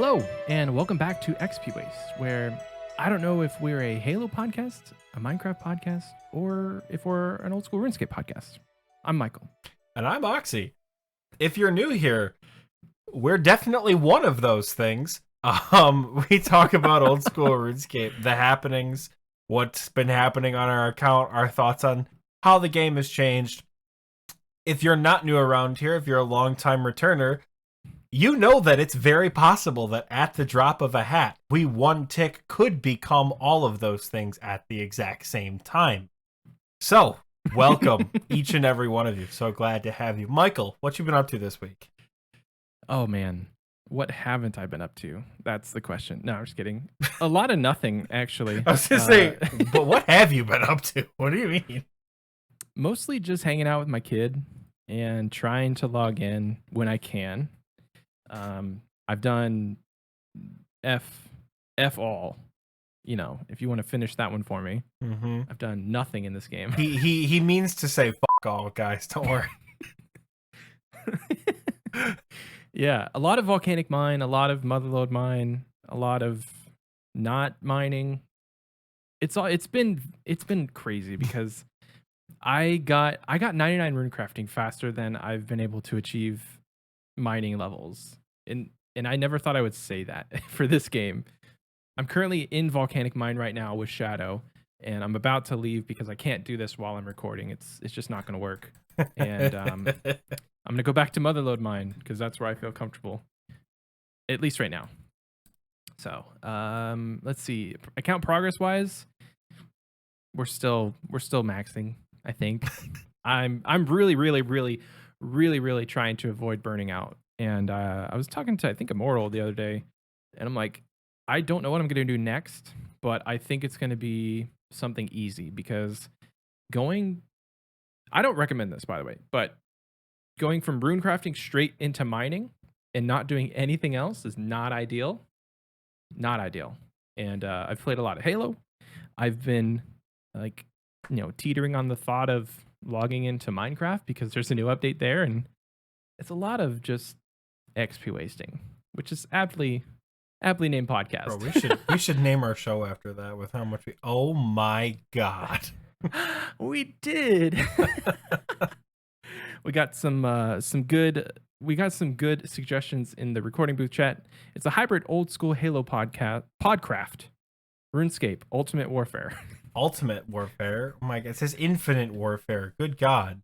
Hello, and welcome back to XP Waste, where I don't know if we're a Halo podcast, a Minecraft podcast, or if we're an Old School Runescape podcast. I'm Michael. And I'm Oxie. If you're new here, we're definitely one of those things. We talk about Old School Runescape, the happenings, what's been happening on our account, our thoughts on how the game has changed. If you're not new around here, if you're a long-time returner, you know that it's very possible that at the drop of a hat, we one tick could become all of those things at the exact same time. So, welcome, each and every one of you. So glad to have you. Michael, what you been up to this week? Oh, man. What haven't I been up to? That's the question. No, I'm just kidding. A lot of nothing, actually. I was going to say, but what have you been up to? What do you mean? Mostly just hanging out with my kid and trying to log in when I can. I've done F all, you know, if you want to finish that one for me. Mm-hmm. I've done nothing in this game. He means to say fuck all, guys. Don't worry. Yeah, a lot of volcanic mine, a lot of motherlode mine, a lot of not mining. It's been crazy because I got 99 rune crafting faster than I've been able to achieve mining levels. And I never thought I would say that for this game. I'm currently in volcanic mine right now with Shadow, and I'm about to leave because I can't do this while I'm recording. It's just not going to work. And I'm going to go back to motherlode mine because that's where I feel comfortable, at least right now. So let's see. Account progress wise, we're still maxing, I think. I'm really trying to avoid burning out. And I was talking to, I think, Immortal the other day, and I'm like, I don't know what I'm going to do next, but I think it's going to be something easy because I don't recommend this, by the way, but going from rune crafting straight into mining and not doing anything else is not ideal. Not ideal. And I've played a lot of Halo. I've been teetering on the thought of logging into Minecraft because there's a new update there, and it's a lot of just XP wasting, which is aptly named podcast. Bro, we should name our show after that with how much oh my god. We did. We got some good suggestions in the recording booth chat. It's a hybrid old school Halo podcraft. RuneScape Ultimate Warfare. Ultimate Warfare. Oh my god, it says Infinite Warfare. Good god.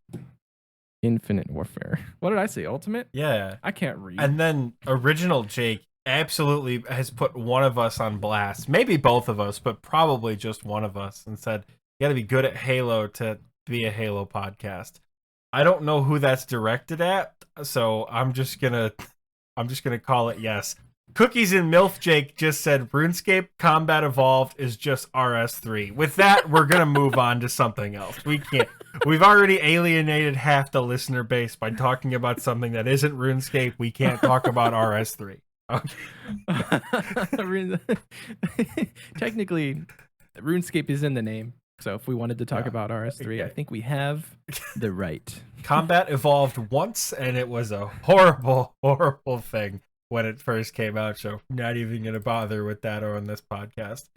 Infinite Warfare. What did I say? Ultimate? Yeah. I can't read. And then Original Jake absolutely has put one of us on blast. Maybe both of us, but probably just one of us, and said, you gotta be good at Halo to be a Halo podcast. I don't know who that's directed at, so I'm just gonna call it yes. Cookies and Milf Jake just said RuneScape Combat Evolved is just RS3. With that, we're gonna move on to something else. We can't. We've already alienated half the listener base by talking about something that isn't RuneScape. We can't talk about RS3. Okay. Technically, RuneScape is in the name. So if we wanted to talk about RS3, I think we have the right. Combat evolved once, and it was a horrible, horrible thing when it first came out. So not even going to bother with that on this podcast.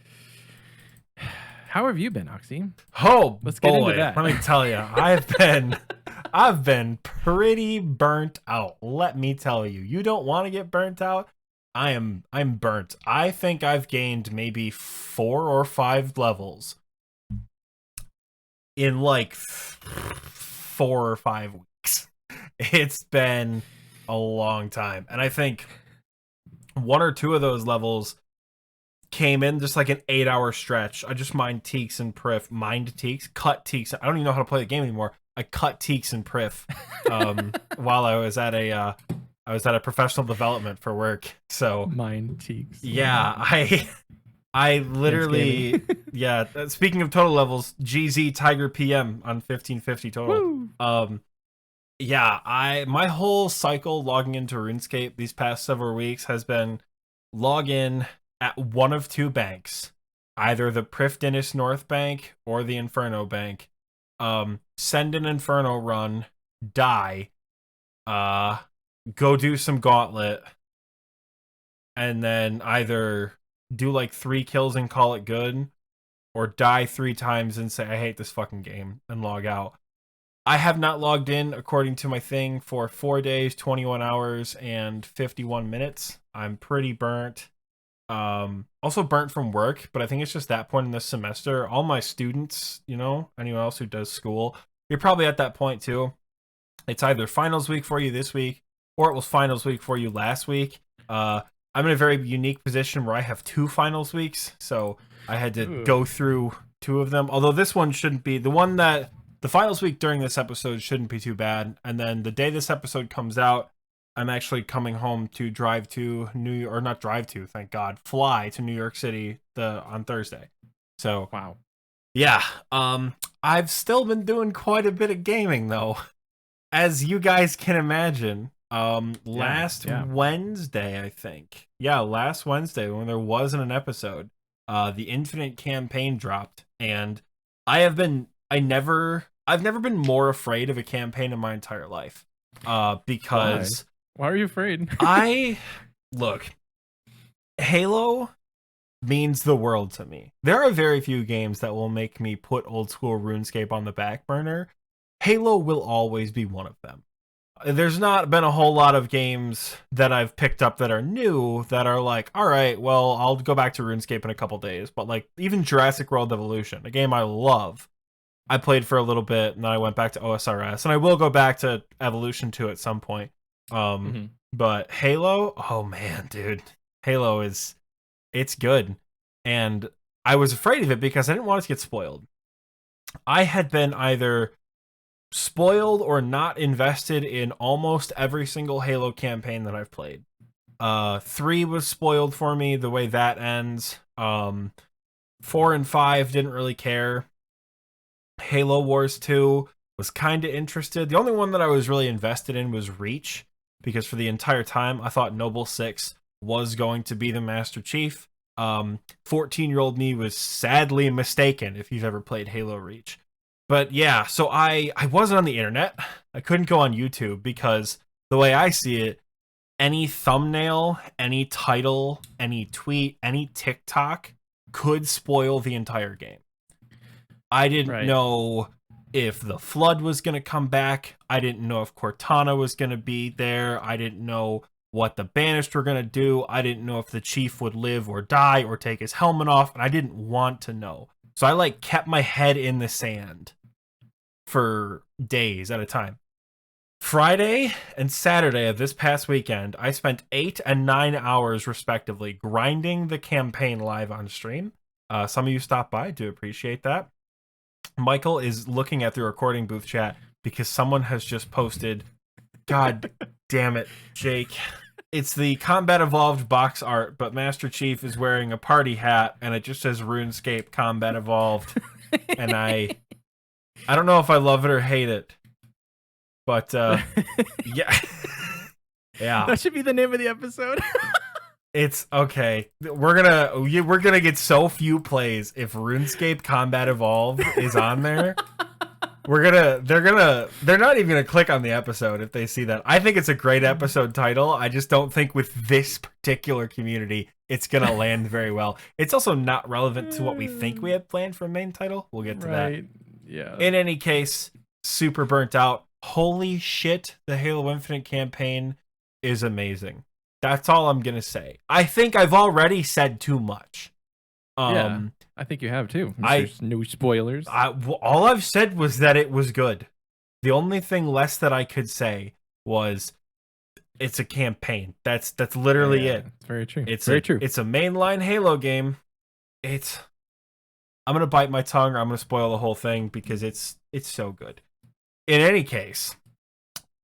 How have you been, Oxie? Oh, let's boy, get into that. Let me tell you, I've been pretty burnt out. Let me tell you, you don't want to get burnt out. I'm burnt. I think I've gained maybe 4 or 5 levels in like 4 or 5 weeks. It's been a long time. And I think 1 or 2 of those levels came in just like an 8-hour stretch. I just mined Teaks and Priff. Cut Teaks. I don't even know how to play the game anymore. I cut Teaks and Priff while I was at a professional development for work. So mine Teaks. Yeah, I literally, yeah. Speaking of total levels, GZ Tiger PM on 1550 total. Woo! Yeah, my whole cycle logging into RuneScape these past several weeks has been log in at one of 2 banks, either the Priff Dinis North Bank or the Inferno Bank. Send an Inferno run, die, go do some Gauntlet, and then either do like 3 kills and call it good, or die 3 times and say, I hate this fucking game, and log out. I have not logged in according to my thing for 4 days, 21 hours, and 51 minutes. I'm pretty burnt. Also burnt from work, but I think it's just that point in this semester. All my students, you know, anyone else who does school, you're probably at that point too. It's either finals week for you this week, or it was finals week for you last week. I'm in a very unique position where I have 2 finals weeks, so I had to go through 2 of them. Although this one shouldn't be the finals week during this episode shouldn't be too bad. And then the day this episode comes out, I'm actually coming home to drive to thank God, fly to New York City on Thursday. So Wow. Yeah. I've still been doing quite a bit of gaming though, as you guys can imagine. Last Wednesday, I think. Yeah, last Wednesday when there wasn't an episode, the Infinite campaign dropped, and I've never been more afraid of a campaign in my entire life. Because Why are you afraid? Look, Halo means the world to me. There are very few games that will make me put Old School RuneScape on the back burner. Halo will always be one of them. There's not been a whole lot of games that I've picked up that are new that are like, all right, well, I'll go back to RuneScape in a couple days. But like even Jurassic World Evolution, a game I love, I played for a little bit and then I went back to OSRS, and I will go back to Evolution 2 at some point. But Halo, oh man, dude, Halo it's good. And I was afraid of it because I didn't want it to get spoiled. I had been either spoiled or not invested in almost every single Halo campaign that I've played. 3 was spoiled for me, the way that ends. 4 and 5 didn't really care. Halo Wars 2 was kind of interested. The only one that I was really invested in was Reach, because for the entire time I thought Noble 6 was going to be the Master Chief. 14-year-old me was sadly mistaken if you've ever played Halo Reach. But yeah, so I wasn't on the internet. I couldn't go on YouTube because the way I see it, any thumbnail, any title, any tweet, any TikTok could spoil the entire game. I didn't know if the Flood was going to come back. I didn't know if Cortana was going to be there. I didn't know what the Banished were going to do. I didn't know if the Chief would live or die or take his helmet off, and I didn't want to know. So I like kept my head in the sand for days at a time. Friday and Saturday of this past weekend, I spent 8 and 9 hours respectively grinding the campaign live on stream. Some of you stopped by, I do appreciate that. Michael is looking at the recording booth chat because someone has just posted, God damn it, Jake. It's the Combat Evolved box art, but Master Chief is wearing a party hat and it just says RuneScape Combat Evolved. And I don't know if I love it or hate it. But yeah. Yeah. That should be the name of the episode. It's okay. We're gonna get so few plays if RuneScape Combat Evolved is on there. They're not even gonna click on the episode if they see that. I think it's a great episode title. I just don't think with this particular community it's gonna land very well. It's also not relevant to what we think we have planned for a main title. We'll get to that. Yeah. In any case, super burnt out. Holy shit, the Halo Infinite campaign is amazing. That's all I'm gonna say. I think I've already said too much. Yeah, I think you have too. There's no spoilers. All I've said was that it was good. The only thing less that I could say was it's a campaign. That's literally it. It's very true. It's very true. It's a mainline Halo game. I'm gonna bite my tongue or I'm gonna spoil the whole thing because it's so good. In any case,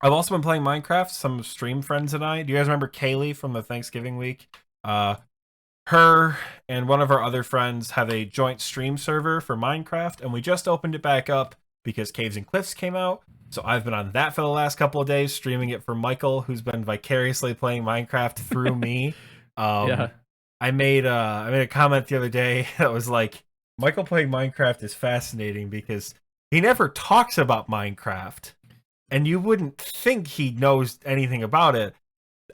I've also been playing Minecraft. Some stream friends and I. Do you guys remember Kaylee from the Thanksgiving week? Her and one of our other friends have a joint stream server for Minecraft, and we just opened it back up because Caves and Cliffs came out. So I've been on that for the last couple of days, streaming it for Michael, who's been vicariously playing Minecraft through me. Yeah. I made a comment the other day that was like, Michael playing Minecraft is fascinating because he never talks about Minecraft, and you wouldn't think he knows anything about it.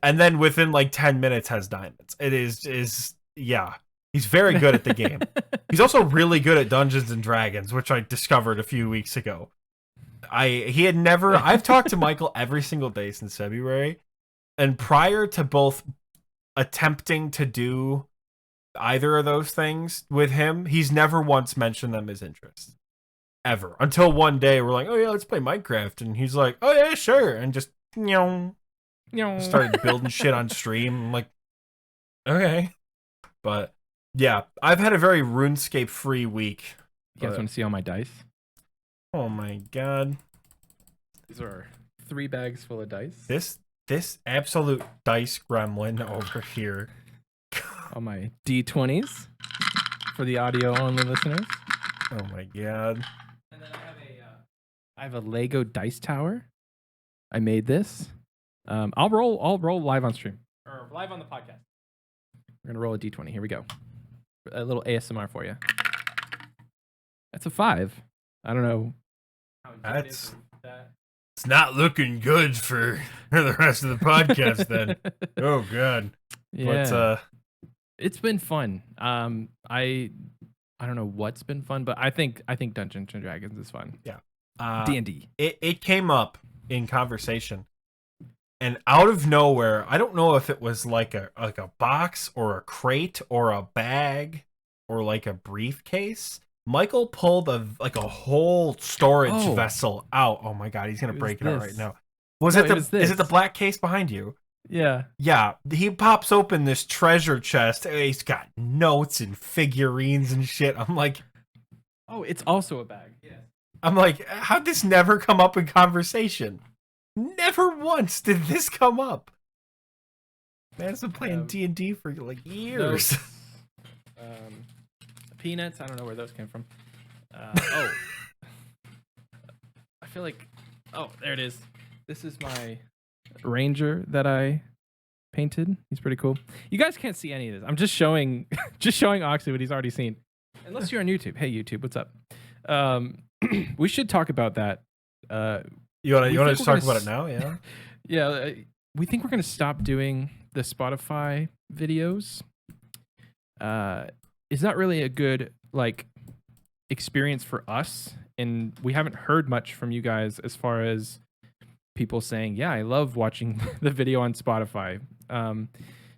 and then within like 10 minutes has diamonds. It is yeah. He's very good at the game. He's also really good at Dungeons and Dragons, which I discovered a few weeks ago. I've talked to Michael every single day since February, and prior to both attempting to do either of those things with him, he's never once mentioned them as interests. Ever. Until one day we're like, oh yeah, let's play Minecraft. And he's like, oh yeah, sure. And just, started building shit on stream. I'm like, okay. But yeah, I've had a very RuneScape free week. You guys want to see all my dice? Oh my god. These are 3 bags full of dice. This absolute dice gremlin over here. All my D20s for the audio only listeners. Oh my god. And then I have a Lego dice tower. I made this. I'll roll live on stream or live on the podcast. We're gonna roll a D20. Here we go. A little ASMR for you. That's a 5. I don't know. It's not looking good for the rest of the podcast then. Oh god. Yeah. But it's been fun. I don't know what's been fun, but I think Dungeons and Dragons is fun. Yeah. D&D. It came up in conversation. And out of nowhere, I don't know if it was like a box or a crate or a bag or like a briefcase. Michael pulled a whole storage vessel out. Oh my god, he's gonna break it out right now. Is it the black case behind you? Yeah. Yeah. He pops open this treasure chest. He's got notes and figurines and shit. I'm like, oh, it's also a bag. Yeah. I'm like, how'd this never come up in conversation? Never once did this come up. Man's been playing D&D for like years. Peanuts. I don't know where those came from. I feel like. Oh, there it is. This is my ranger that I painted. He's pretty cool. You guys can't see any of this. I'm just showing Oxie what he's already seen. Unless you're on YouTube. Hey YouTube, what's up? We should talk about that. You want to just talk about it now? Yeah. Yeah. We think we're gonna stop doing the Spotify videos. It's not really a good experience for us, and we haven't heard much from you guys as far as people saying, yeah, I love watching the video on Spotify.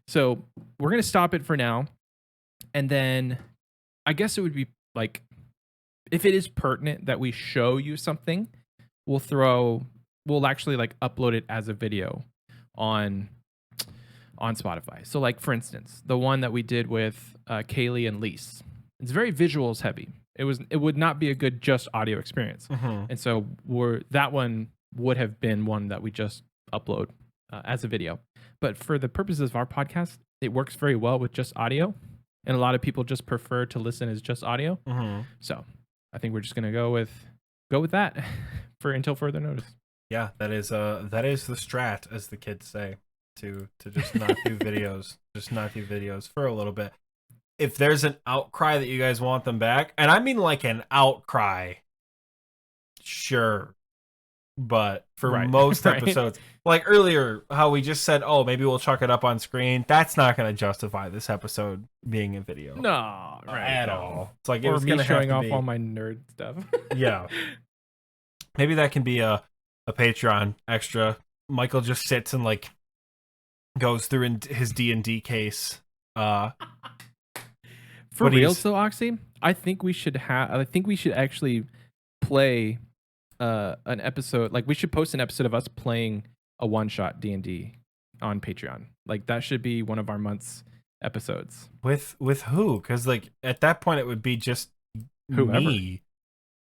So we're gonna stop it for now, and then I guess it would be if it is pertinent that we show you something, we'll actually upload it as a video on Spotify. So for instance, the one that we did with Kaylee and Lise, it's very visuals heavy. It would not be a good just audio experience. Mm-hmm. And so that one would have been one that we just upload as a video. But for the purposes of our podcast, it works very well with just audio. And a lot of people just prefer to listen as just audio. Mm-hmm. So I think we're just going to go with that until further notice. Yeah, that is the strat, as the kids say, to just not do videos, for a little bit. If there's an outcry that you guys want them back, and I mean an outcry, sure. But for most episodes, like earlier, how we just said, oh, maybe we'll chuck it up on screen. That's not going to justify this episode being a video. No, at all. It's like or me showing off all my nerd stuff. Yeah. Maybe that can be a Patreon extra. Michael just sits and goes through his D&D case. For real, so Oxie, I think we should actually play an episode. We should post an episode of us playing a one-shot D&D on Patreon. That should be one of our month's episodes. With who? Because at that point it would be just whoever. Me.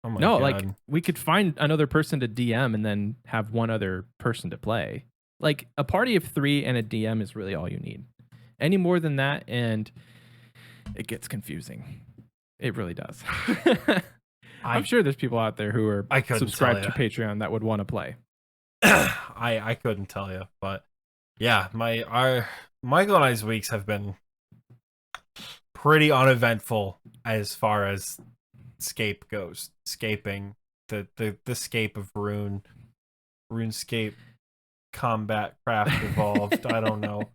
Oh my God. We could find another person to DM and then have one other person to play. A party of 3 and a DM is really all you need. Any more than that, and it gets confusing. It really does. I'm sure there's people out there who are subscribed to Patreon that would want to play. I couldn't tell you, but yeah, Michael and I's weeks have been pretty uneventful as far as scape goes. Scaping the scape of RuneScape. combat craft evolved. I don't know.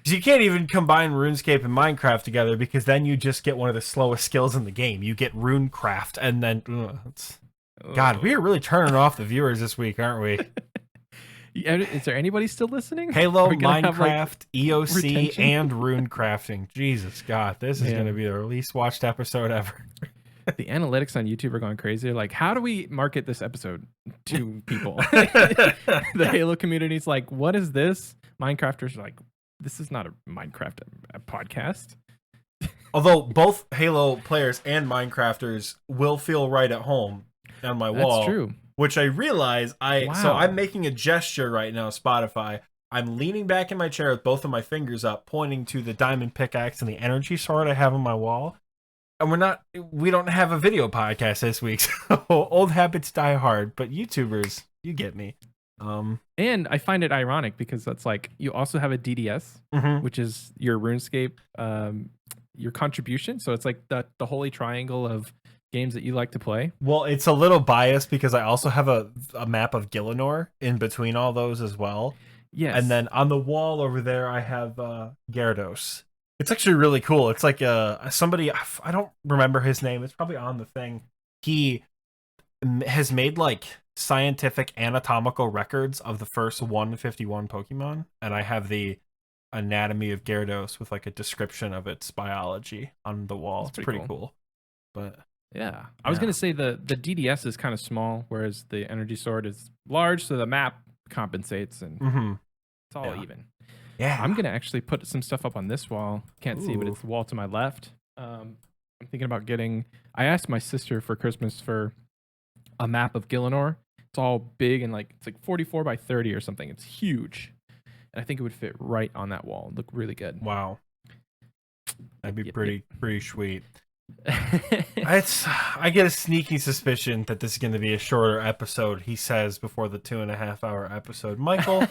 You can't even combine RuneScape and Minecraft together because then you just get one of the slowest skills in the game. You get Runecraft, and then God, we are really turning off the viewers this week, aren't we? Is there anybody still listening? Halo, Minecraft, EOC, retention? and Runecrafting. Jesus God, this is going to be the least watched episode ever. The analytics on YouTube are going crazy. They're like, how do we market this episode to people? The Halo community's like, what is this? Minecrafters are like, this is not a Minecraft podcast. Although both Halo players and Minecrafters will feel right at home on my wall. That's true. Which I realize Wow. So I'm making a gesture right now, Spotify. I'm leaning back in my chair with both of my fingers up, pointing to the diamond pickaxe and the energy sword I have on my wall. And we don't have a video podcast this week, so old habits die hard, but YouTubers, you get me. And I find it ironic because that's like, you also have a DDS, which is your RuneScape, your contribution. So it's like the holy triangle of games that you like to play. Well, it's a little biased because I also have a map of Gielinor in between all those as well. Yes. And then on the wall over there, I have Gyarados. It's actually really cool. It's like somebody, I don't remember his name. It's probably on the thing. He has made like scientific anatomical records of the first 151 Pokemon. And I have the anatomy of Gyarados with like a description of its biology on the wall. It's pretty cool. But yeah, I was going to say the DDS is kind of small, whereas the energy sword is large. So the map compensates and it's all even. Yeah, I'm gonna actually put some stuff up on this wall. Can't see, but it's the wall to my left. I'm thinking about getting. I asked my sister for Christmas for a map of Gielinor. It's all big and like it's like 44 by 30 or something. It's huge, and I think it would fit right on that wall. It'd look really good. Wow, that'd be pretty sweet. I get a sneaky suspicion that this is going to be a shorter episode. He says before the 2.5 hour episode. Michael.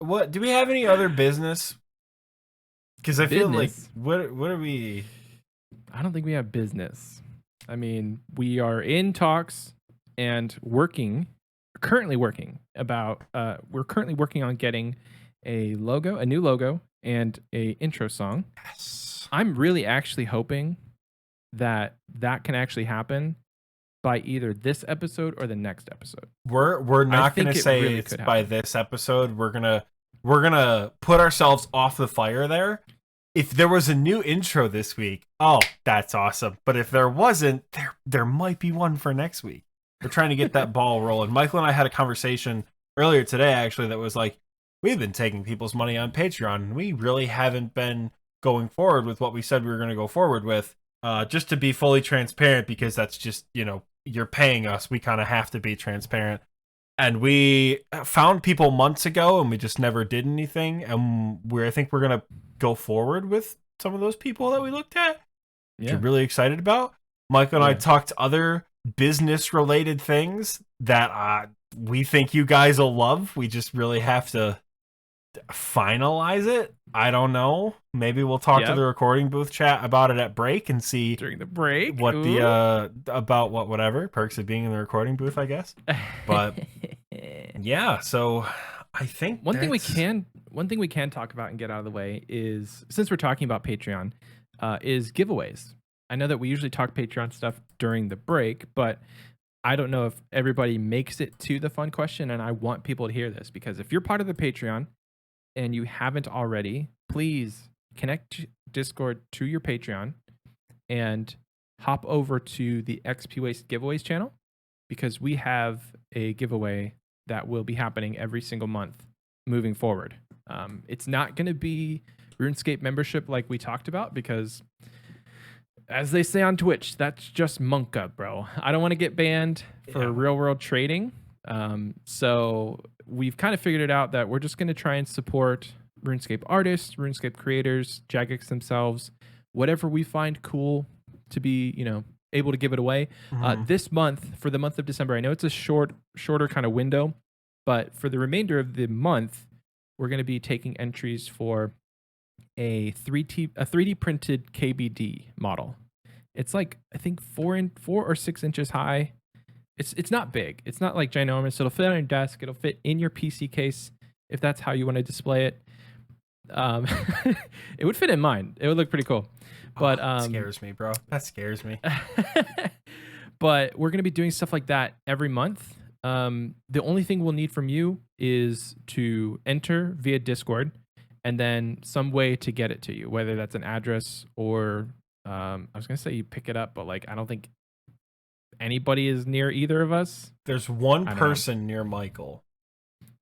What do we have any other business? Because I feel like what are we? I don't think we have business. I mean, we are in talks and currently working on getting a new logo and a intro song. Yes. I'm really actually hoping that can actually happen by either this episode or the next episode. We're not going to say really it's by this episode. We're gonna put ourselves off the fire there. If there was a new intro this week, oh, that's awesome. But if there wasn't, there might be one for next week. We're trying to get that ball rolling. Michael and I had a conversation earlier today, actually, that was like, we've been taking people's money on Patreon, and we really haven't been going forward with what we said we were going to go forward with. Just to be fully transparent, because that's just, you're paying us. We kind of have to be transparent. And we found people months ago, and we just never did anything. And I think we're going to go forward with some of those people that we looked at. Yeah. Which I'm really excited about. Michael and I talked other business-related things that we think you guys will love. We just really have to finalize it. I don't know. Maybe we'll talk to the recording booth chat about it at break and see during the break what about whatever perks of being in the recording booth, I guess. But yeah, so I think one thing we can talk about and get out of the way is, since we're talking about Patreon, is giveaways. I know that we usually talk Patreon stuff during the break, but I don't know if everybody makes it to the fun question, and I want people to hear this, because if you're part of the Patreon and you haven't already, please connect Discord to your Patreon and hop over to the XP Waste giveaways channel, because we have a giveaway that will be happening every single month moving forward. It's not going to be RuneScape membership like we talked about, because as they say on Twitch, that's just monka, bro. I don't want to get banned for real world trading. So we've kind of figured it out that we're just going to try and support RuneScape artists, RuneScape creators, Jagex themselves, whatever we find cool to be, able to give it away. This month, for the month of December, I know it's a shorter kind of window, but for the remainder of the month, we're going to be taking entries for a 3D printed KBD model. It's like, I think 4 or 6 inches high. It's not big. It's not like ginormous. It'll fit on your desk. It'll fit in your PC case if that's how you want to display it. It would fit in mine. It would look pretty cool. But that scares me, bro. That scares me. But we're gonna be doing stuff like that every month. The only thing we'll need from you is to enter via Discord, and then some way to get it to you, whether that's an address or I was gonna say you pick it up, but like I don't think anybody is near either of us. There's one person near Michael.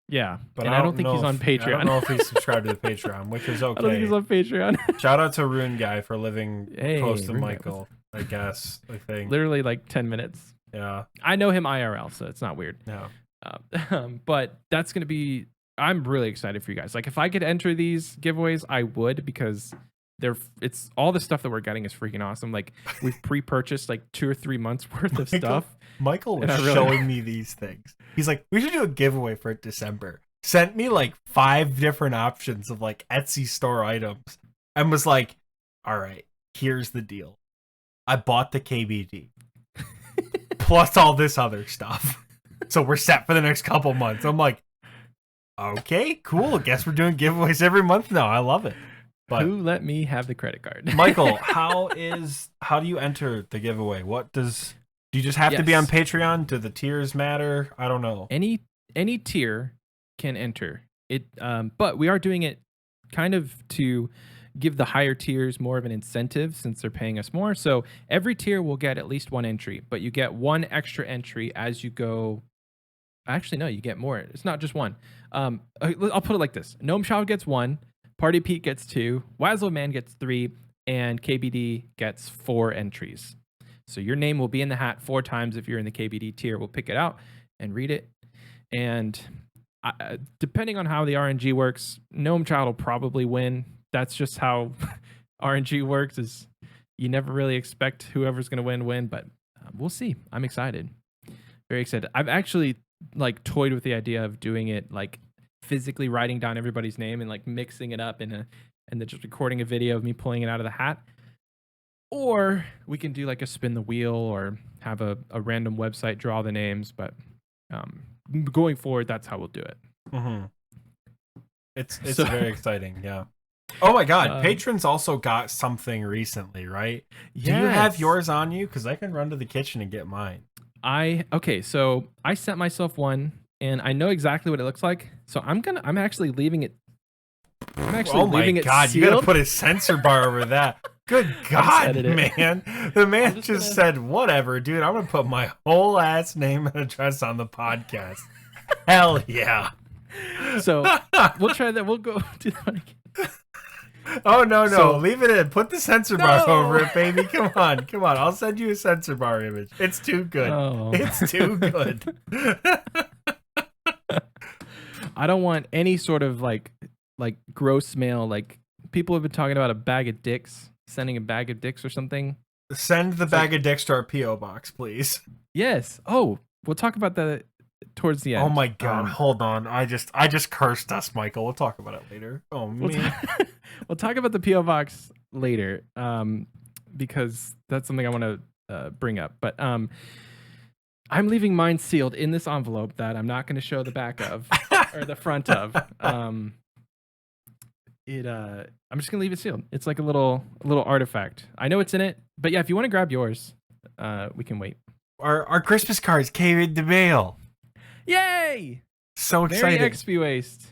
Yeah, but I don't think he's on Patreon. I don't know if he's subscribed to the Patreon, which is okay. I don't think he's on Patreon. Shout out to Rune Guy for living close to Michael. I guess. I think literally like 10 minutes. Yeah, I know him IRL, so it's not weird. Yeah, but that's gonna be. I'm really excited for you guys. Like, if I could enter these giveaways, I would, because it's all the stuff that we're getting is freaking awesome. Like, we've pre-purchased like 2 or 3 months worth of stuff. Michael was showing me these things. He's like, we should do a giveaway for December. Sent me like 5 different options of like Etsy store items, and was like, all right, here's the deal. I bought the KBD plus all this other stuff, so we're set for the next couple months. I'm like, okay, cool. Guess we're doing giveaways every month now. I love it. But who let me have the credit card? Michael, how do you enter the giveaway? Do you just have to be on Patreon? Do the tiers matter? I don't know. Any tier can enter it, but we are doing it kind of to give the higher tiers more of an incentive since they're paying us more. So every tier will get at least 1 entry, but you get 1 extra entry as you go. Actually, no, you get more. It's not just 1. I'll put it like this: Gnome Child gets 1, Party Pete gets 2, Wazlo Man gets 3, and KBD gets 4 entries. So your name will be in the hat 4 times if you're in the KBD tier. We'll pick it out and read it, and depending on how the RNG works, Gnome Child will probably win. That's just how RNG works. Is you never really expect whoever's going to win, but we'll see. I'm excited, very excited. I've actually like toyed with the idea of doing it like physically writing down everybody's name and like mixing it up and then just recording a video of me pulling it out of the hat. Or we can do like a spin the wheel or have a random website draw the names, but going forward, that's how we'll do it. Mm-hmm. It's very exciting, yeah. Oh my God, patrons also got something recently, right? Yes. Do you have yours on you? Because I can run to the kitchen and get mine. So I sent myself one, and I know exactly what it looks like. So I'm actually leaving it. Oh my God, you gotta put a censor bar over that. Good God, man. The man just said, whatever, dude, I'm gonna put my whole ass name and address on the podcast. Hell yeah. So we'll try that. We'll go do that again. Oh, no. Leave it in. Put the censor bar over it, baby. Come on. I'll send you a censor bar image. It's too good. Oh. It's too good. I don't want any sort of like gross mail. Like, people have been talking about a bag of dicks, sending a bag of dicks or something. Send the bag of dicks to our P.O. box, please. Yes. Oh, we'll talk about that towards the end. Oh my God. Hold on. I just cursed us, Michael. We'll talk about it later. Oh, man. We'll talk about the P.O. box later, because that's something I want to bring up. But I'm leaving mine sealed in this envelope that I'm not going to show the back of or the front of. I'm just gonna leave it sealed. It's like a little artifact. I know it's in it, but yeah, if you want to grab yours, we can wait. Our Christmas cards came in the mail. Yay! So exciting. Very XP waste.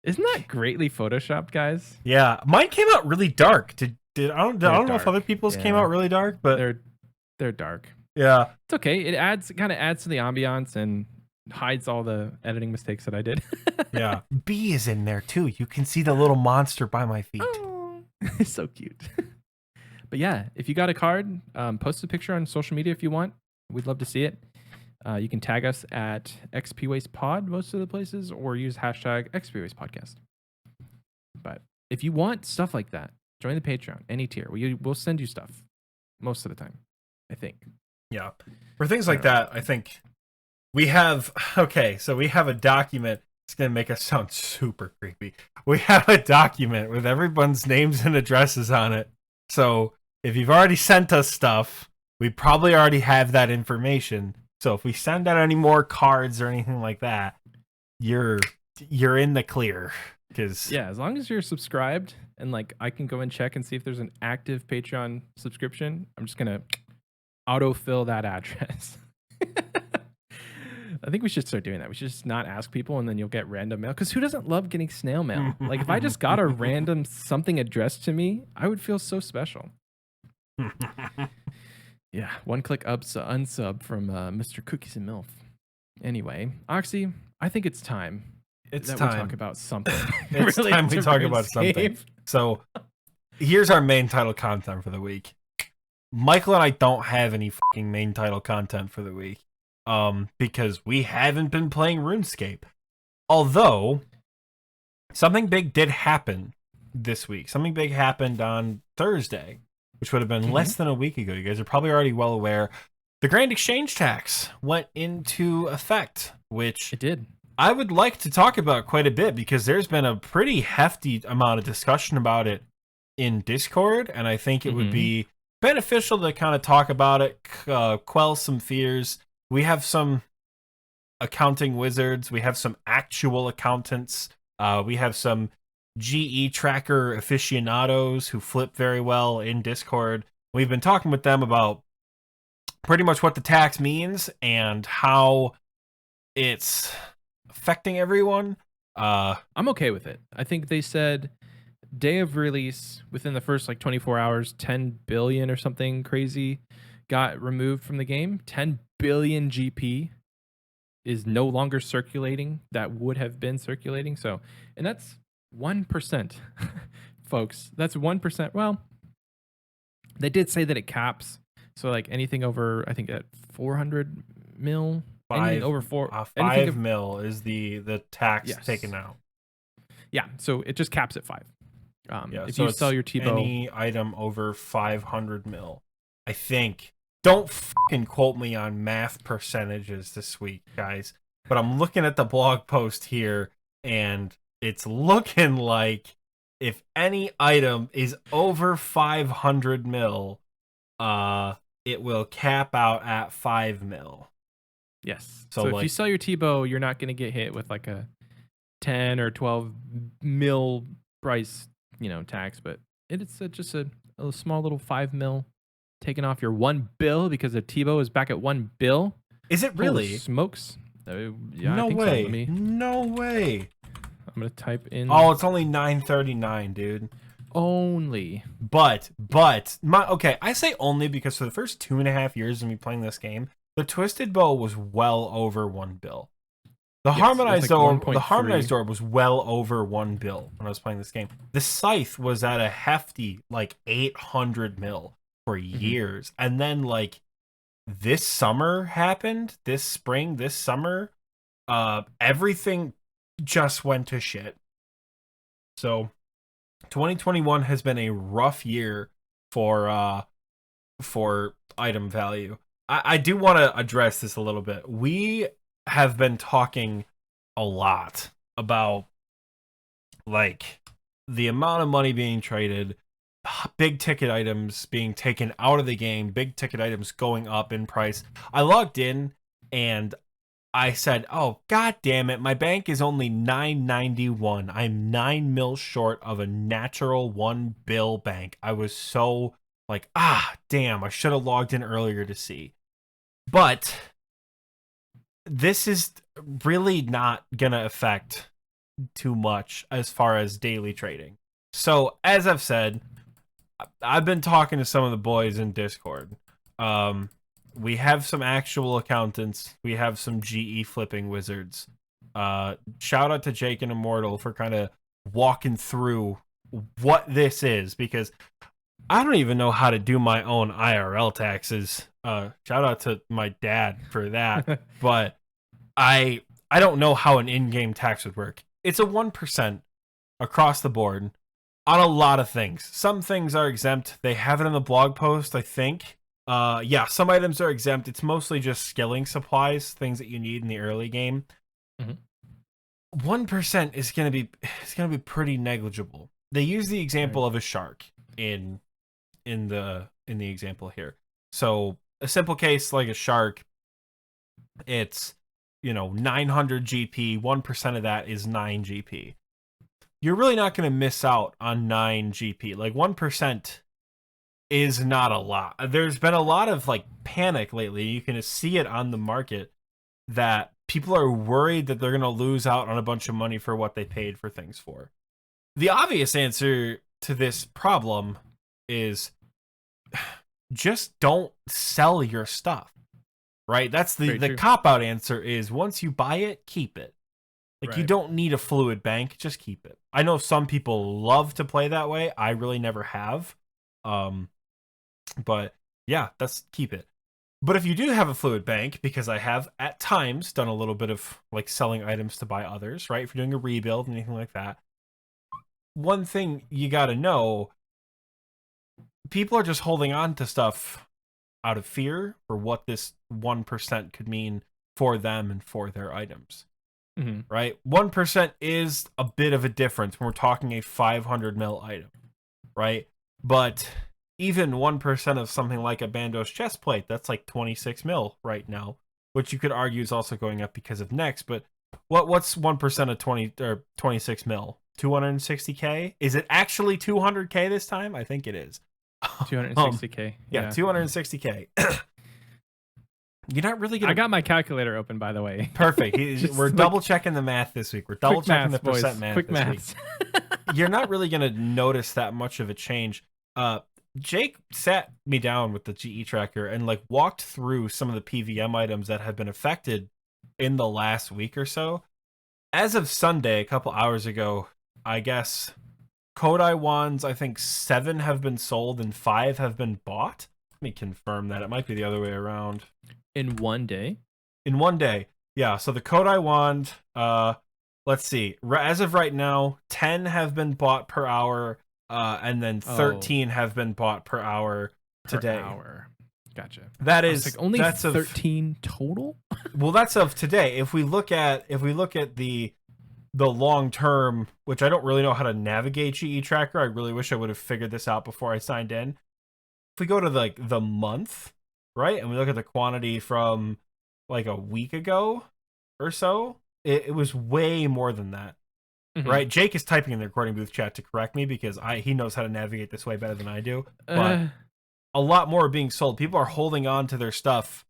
Isn't that greatly photoshopped, guys? Yeah, mine came out really dark. I don't know if other people's came out really dark, but they're dark. Yeah, it's okay. It kind of adds to the ambiance and hides all the editing mistakes that I did. Yeah, B is in there too. You can see the little monster by my feet. Oh, it's so cute. But yeah, if you got a card, post a picture on social media if you want. We'd love to see it. You can tag us at XPWastePod most of the places, or use hashtag XPWastePodcast. But if you want stuff like that, join the Patreon, any tier. We'll send you stuff most of the time, I think. Yeah. For things like that, I think we have a document. It's going to make us sound super creepy. We have a document with everyone's names and addresses on it. So if you've already sent us stuff, we probably already have that information. So if we send out any more cards or anything like that, you're in the clear. Because Yeah, as long as you're subscribed and like I can go and check and see if there's an active Patreon subscription, I'm just gonna autofill that address. I think we should start doing that. We should just not ask people and then you'll get random mail. Because who doesn't love getting snail mail? Like if I just got a random something addressed to me, I would feel so special. Yeah, one click unsub from Mr. Cookies and Milf. Anyway, Oxie, I think it's time it's that time. we talk about something. It's time we talk about something. So here's our main title content for the week. Michael and I don't have any fucking main title content for the week. Because we haven't been playing RuneScape. Although something big did happen this week. Something big happened on Thursday, which would have been less than a week ago. You guys are probably already well aware. The Grange Exchange tax went into effect, which it did. I would like to talk about quite a bit because there's been a pretty hefty amount of discussion about it in Discord, and I think it would be beneficial to kind of talk about it, quell some fears. We have some accounting wizards. We have some actual accountants. We have some GE tracker aficionados who flip very well in Discord. We've been talking with them about pretty much what the tax means and how it's affecting everyone. I'm okay with it. I think they said day of release, within the first like 24 hours, 10 billion or something crazy got removed from the game. 10 billion GP is no longer circulating that would have been circulating. So, and that's 1%, folks. That's 1%. Well, they did say that it caps. So like anything over, I think at 400 mil, anything over 5 mil is the tax taken out. Yeah. So it just caps at 5. If so you sell your T-bow, any item over 500 mil, I think. Don't fucking quote me on math percentages this week, guys. But I'm looking at the blog post here, and it's looking like if any item is over 500 mil, it will cap out at 5 mil. Yes. So if you sell your T-bow, you're not going to get hit with like a 10 or 12 mil price, tax, but it's just a small little 5 mil. Taking off your 1 bill because the T-bow is back at 1 bill. Is it really? Holy smokes. Yeah, no I think way. So. No way. I'm going to type in. Oh, it's only 939, dude. Only. But, okay, I say only because for the first 2.5 years of me playing this game, the Twisted Bow was well over 1 bill. The harmonized orb was well over 1 bill when I was playing this game. The Scythe was at a hefty, like 800 mil. For years, and then like this summer happened, this summer, everything just went to shit. So 2021 has been a rough year for item value. I do want to address this a little bit. We have been talking a lot about like the amount of money being traded, big ticket items being taken out of the game, big ticket items going up in price. I logged in and I said, oh, god damn it, my bank is only 991. I'm 9 mil short of a natural 1 bill bank. I was so like, damn, I should have logged in earlier to see. But this is really not gonna affect too much as far as daily trading. So as I've said, I've been talking to some of the boys in Discord. We have some actual accountants. We have some GE flipping wizards. Shout out to Jake and Immortal for kind of walking through what this is, because I don't even know how to do my own IRL taxes. Shout out to my dad for that. But I don't know how an in-game tax would work. It's a 1% across the board. On a lot of things. Some things are exempt. They have it in the blog post, I think. Some items are exempt. It's mostly just skilling supplies, things that you need in the early game. 1% is gonna be pretty negligible. They use the example of a shark in the example here. So a simple case like a shark, it's 900 GP, 1% of that is 9 GP. You're really not going to miss out on 9 GP. Like 1% is not a lot. There's been a lot of like panic lately. You can see it on the market that people are worried that they're going to lose out on a bunch of money for what they paid for things for. The obvious answer to this problem is just don't sell your stuff, right? That's the cop-out answer is once you buy it, keep it. Like, you don't need a fluid bank, just keep it. I know some people love to play that way. I really never have. But yeah, keep it. But if you do have a fluid bank, because I have at times done a little bit of like selling items to buy others, right? If you're doing a rebuild, anything like that, one thing you got to know, people are just holding on to stuff out of fear for what this 1% could mean for them and for their items. Right? 1% is a bit of a difference when we're talking a 500 mil item, right? But even 1% of something like a Bandos chest plate, that's like 26 mil right now, which you could argue is also going up because of next. But what's 1% of 20 or 26 mil? 260k? Is it actually 200k this time? I think it is. 260k. Yeah, 260k. You're not really gonna. I got my calculator open, by the way. Perfect. We're double checking the math this week. We're double checking the percent math Quick this maths. week. You're not really gonna notice that much of a change. Jake sat me down with the GE tracker and like walked through some of the PVM items that have been affected in the last week or so. As of Sunday, a couple hours ago, I guess Kodai wands, I think 7 have been sold and 5 have been bought. Let me confirm that. It might be the other way around. In one day? In one day. Yeah, so the Kodai wand, let's see. As of right now, 10 have been bought per hour, and then 13 have been bought per hour today. Per hour. Gotcha. That is like only 13 total? Well, that's of today. If we look at the long term, which I don't really know how to navigate GE tracker, I really wish I would have figured this out before I signed in. If we go to like the month, right, and we look at the quantity from like a week ago or so, it was way more than that. Right? Jake is typing in the recording booth chat to correct me because he knows how to navigate this way better than I do. But a lot more are being sold. People are holding on to their stuff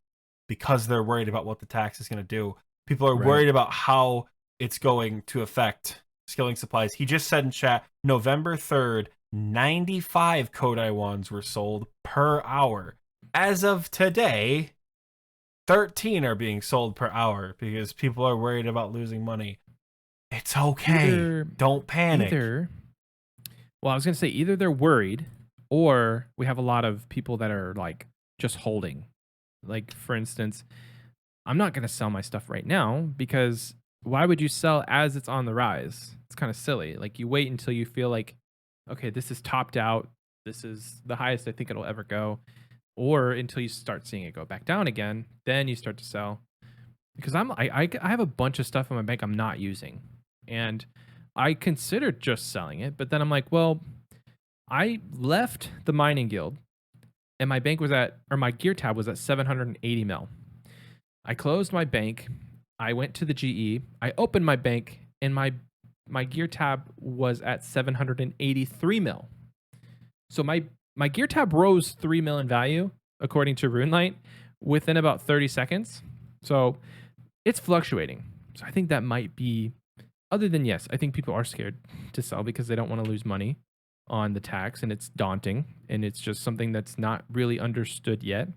because they're worried about what the tax is going to do. People are worried about how it's going to affect skilling supplies. He just said in chat, November 3rd, 95 Kodai wands were sold per hour. As of today, 13 are being sold per hour because people are worried about losing money. It's okay. Don't panic. Well, I was going to say either they're worried or we have a lot of people that are like just holding. Like, for instance, I'm not going to sell my stuff right now because why would you sell as it's on the rise? It's kind of silly. Like, you wait until you feel like, okay, this is topped out. This is the highest I think it'll ever go. Or until you start seeing it go back down again, then you start to sell. Because I have a bunch of stuff in my bank I'm not using. And I considered just selling it, but then I'm like, well, I left the mining guild and my bank was my gear tab was at 780 mil. I closed my bank. I went to the GE. I opened my bank and my gear tab was at 783 mil. So my gear tab rose 3 mil in value according to RuneLight within about 30 seconds. So it's fluctuating. So I think that might be, other than yes, I think people are scared to sell because they don't want to lose money on the tax and it's daunting and it's just something that's not really understood yet.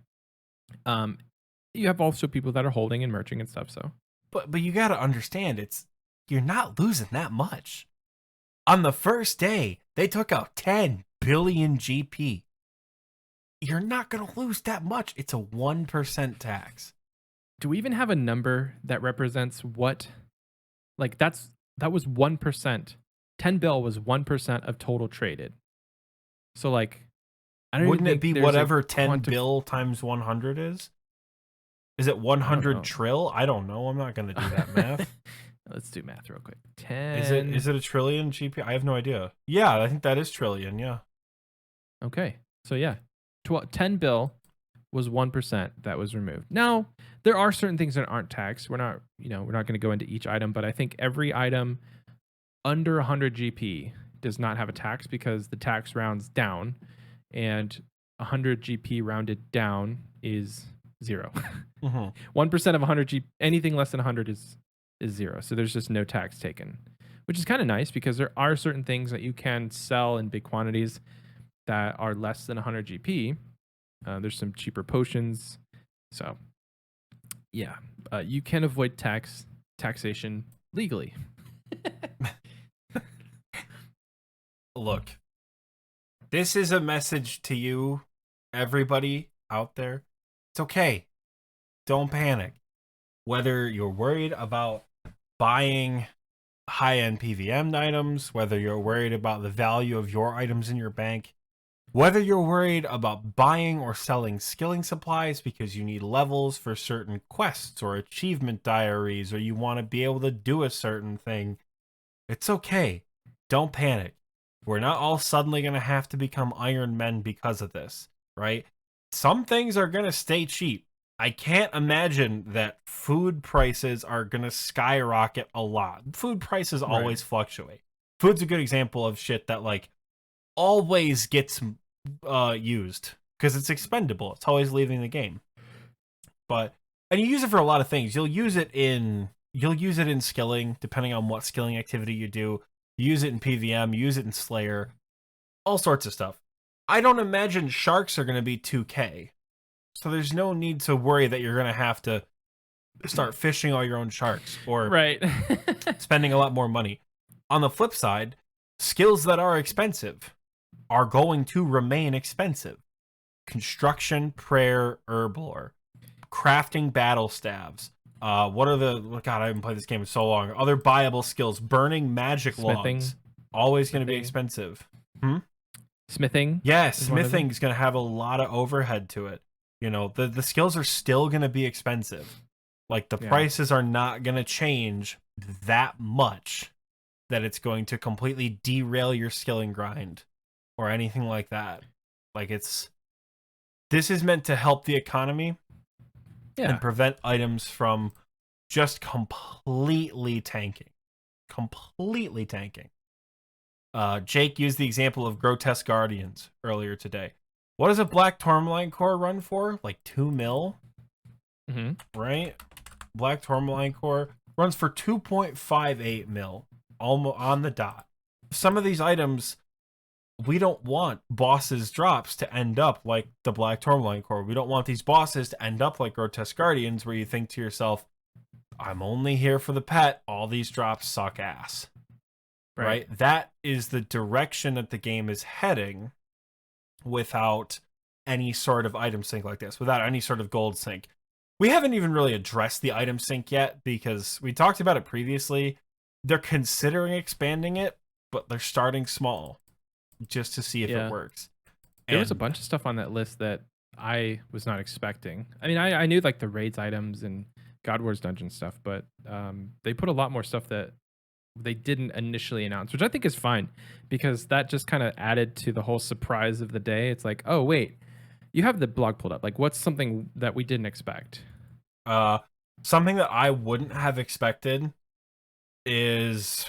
You have also people that are holding and merching and stuff. So, but you got to understand, you're not losing that much. On the first day, they took out 10 billion GP. You're not going to lose that much. It's a 1% tax. Do we even have a number that represents what? Like that was 1%. 10 bill was 1% of total traded. So like, I don't Wouldn't even it be whatever 10 bill times 100 is? Is it 100 trill? I don't know. I'm not going to do that math. Let's do math real quick. 10. Is it a trillion GP? I have no idea. Yeah, I think that is trillion. Yeah. Okay. So yeah, 10 bill was 1% that was removed. Now, there are certain things that aren't taxed. We're not, we're not going to go into each item, but I think every item under 100 GP does not have a tax because the tax rounds down, and 100 GP rounded down is 0. 1% of 100 GP, anything less than 100 is 0. So there's just no tax taken, which is kind of nice because there are certain things that you can sell in big quantities that are less than 100 GP. There's some cheaper potions. So yeah, you can avoid taxation legally. Look, this is a message to you, everybody out there. It's okay. Don't panic. Whether you're worried about buying high-end PVM items, whether you're worried about the value of your items in your bank, whether you're worried about buying or selling skilling supplies because you need levels for certain quests or achievement diaries, or you want to be able to do a certain thing, it's okay. Don't panic. We're not all suddenly going to have to become Iron Men because of this, right? Some things are going to stay cheap. I can't imagine that food prices are going to skyrocket a lot. Food prices always fluctuate. Food's a good example of shit that like always gets used because it's expendable. It's always leaving the game. And you use it for a lot of things. You'll use it in skilling, depending on what skilling activity you do. You use it in PVM, you use it in Slayer, all sorts of stuff. I don't imagine sharks are going to be 2K. So there's no need to worry that you're going to have to start fishing all your own sharks or spending a lot more money. On the flip side, skills that are expensive are going to remain expensive. Construction, prayer, herblore, crafting battle staves. What are God, I haven't played this game in so long. Other buyable skills. Burning magic logs. Always going to be expensive. Smithing. Yeah, smithing is going to have a lot of overhead to it. The skills are still going to be expensive. Like, the prices are not going to change that much that it's going to completely derail your skilling grind or anything like that. Like, this is meant to help the economy and prevent items from just completely tanking. Jake used the example of Grotesque Guardians earlier today. What does a Black Tourmaline core run for? Like 2 mil? Right? Black Tourmaline core runs for 2.58 mil. Almost on the dot. Some of these items, we don't want bosses drops to end up like the Black Tourmaline core. We don't want these bosses to end up like Grotesque Guardians, where you think to yourself, I'm only here for the pet. All these drops suck ass. Right? That is the direction that the game is heading without any sort of item sync like this, without any sort of gold sync. We haven't even really addressed the item sync yet because we talked about it previously. They're considering expanding it, but they're starting small just to see if it works. There was a bunch of stuff on that list that I was not expecting. I mean, I knew like the raids items and God Wars dungeon stuff, but they put a lot more stuff that they didn't initially announce, which I think is fine because that just kind of added to the whole surprise of the day. It's like, oh, wait, you have the blog pulled up. Like, what's something that we didn't expect? Something that I wouldn't have expected is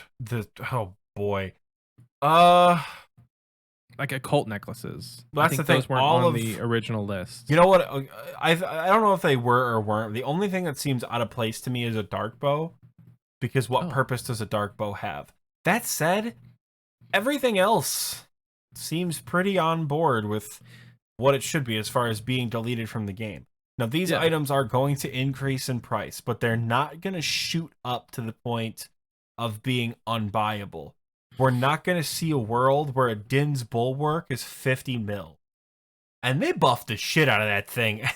like occult necklaces. That's I think the thing. Those weren't on the original list. You know what? I don't know if they were or weren't. The only thing that seems out of place to me is a dark bow, because what purpose does a dark bow have? That said, everything else seems pretty on board with what it should be as far as being deleted from the game. Now, these items are going to increase in price, but they're not going to shoot up to the point of being unbuyable. We're not going to see a world where a Din's Bulwark is 50 mil. And they buffed the shit out of that thing.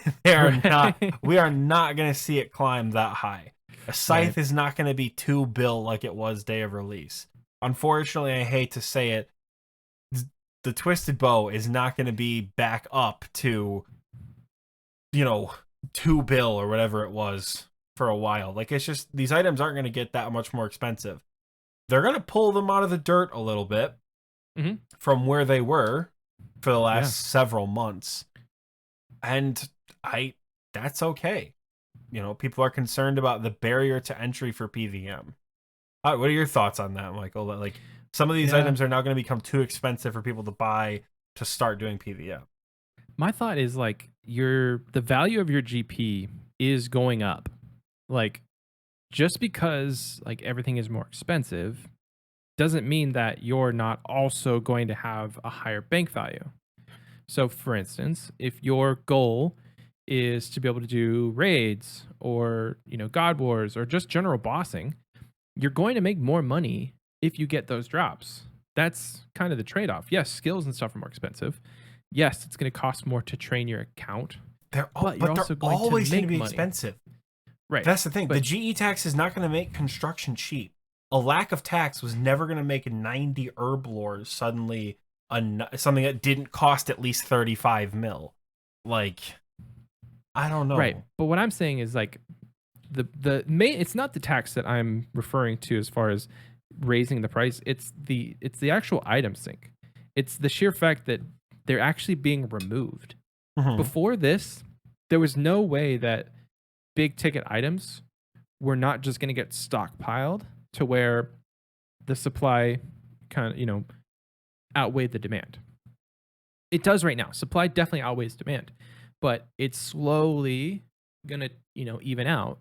We are not going to see it climb that high. A scythe is not going to be 2 bill like it was day of release. Unfortunately, I hate to say it, the Twisted Bow is not going to be back up to, 2 bill or whatever it was for a while. Like, it's just, these items aren't going to get that much more expensive. They're going to pull them out of the dirt a little bit from where they were for the last several months. And that's okay. You know, people are concerned about the barrier to entry for PVM. What are your thoughts on that, Michael? Like, some of these items are now going to become too expensive for people to buy to start doing PVM. My thought is like the value of your GP is going up. Like, just because like everything is more expensive doesn't mean that you're not also going to have a higher bank value. So for instance, if your goal is to be able to do raids or, God Wars or just general bossing, you're going to make more money if you get those drops. That's kind of the trade-off. Yes, skills and stuff are more expensive. Yes, it's going to cost more to train your account. But you're also always going to be expensive. Right. That's the thing. The GE tax is not going to make construction cheap. A lack of tax was never going to make 90 herb lores suddenly something that didn't cost at least 35 mil. Like, I don't know. Right. But what I'm saying is like the main, it's not the tax that I'm referring to as far as raising the price. It's the actual item sync. It's the sheer fact that they're actually being removed. Mm-hmm. Before this, there was no way that big ticket items were not just going to get stockpiled to where the supply kind of, outweighed the demand. It does right now. Supply definitely outweighs demand, but it's slowly going to, even out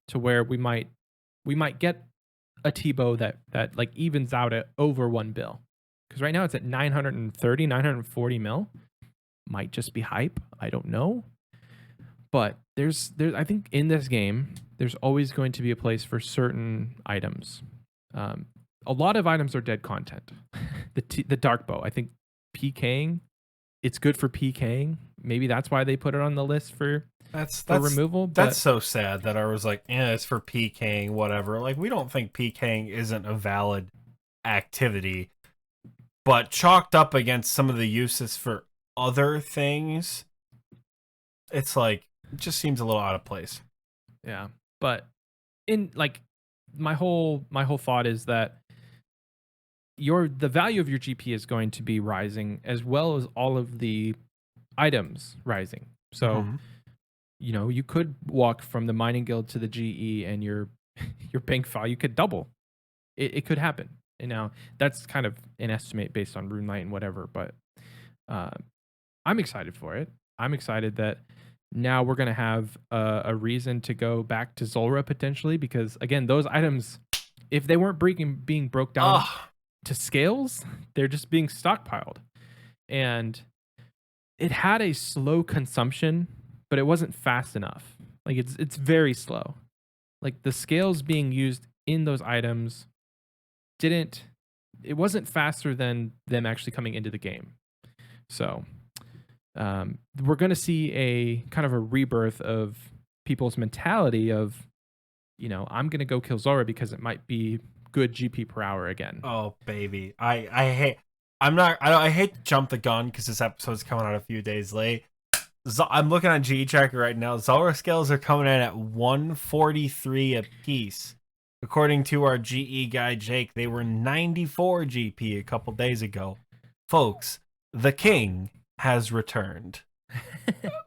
to where we might get a T-bow that like evens out at over 1 bill. Because right now it's at 930, 940 mil. Might just be hype. I don't know. But there's I think in this game, there's always going to be a place for certain items. A lot of items are dead content. The dark bow, I think PKing, it's good for PKing. Maybe that's why they put it on the list for removal. That's so sad that I was like, it's for PKing, whatever. Like, we don't think PKing isn't a valid activity, but chalked up against some of the uses for other things, it's like, it just seems a little out of place. Yeah, but in like my whole thought is that the value of your GP is going to be rising as well as all of the items rising. So, you could walk from the mining guild to the GE and your bank value could double. It could happen. And now that's kind of an estimate based on Rune Light and whatever, but I'm excited for it. I'm excited that now we're going to have a reason to go back to Zulrah potentially, because again, those items, if they weren't being broke down to scales, they're just being stockpiled. And it had a slow consumption, but it wasn't fast enough. Like it's very slow. Like the scales being used in those items it wasn't faster than them actually coming into the game. So we're going to see a kind of a rebirth of people's mentality of, I'm going to go kill Zulrah because it might be good GP per hour again. Oh, baby. I hate to jump the gun because this episode's coming out a few days late. I'm looking on GE Tracker right now. Zulrah scales are coming in at 143 a piece. According to our GE guy, Jake, they were 94 GP a couple days ago. Folks, the king has returned.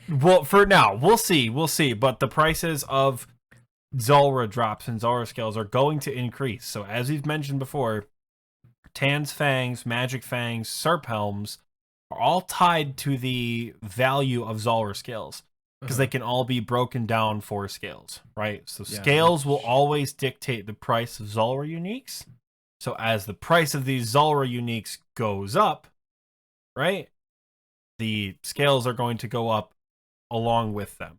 Well, for now, we'll see. But the prices of Zulrah drops and Zulrah scales are going to increase. So as we've mentioned before, Tan's Fangs, Magic Fangs, Serp Helms are all tied to the value of Zulrah scales because they can all be broken down for scales, right? So scales will always dictate the price of Zulrah uniques. So as the price of these Zulrah uniques goes up, right, the scales are going to go up along with them.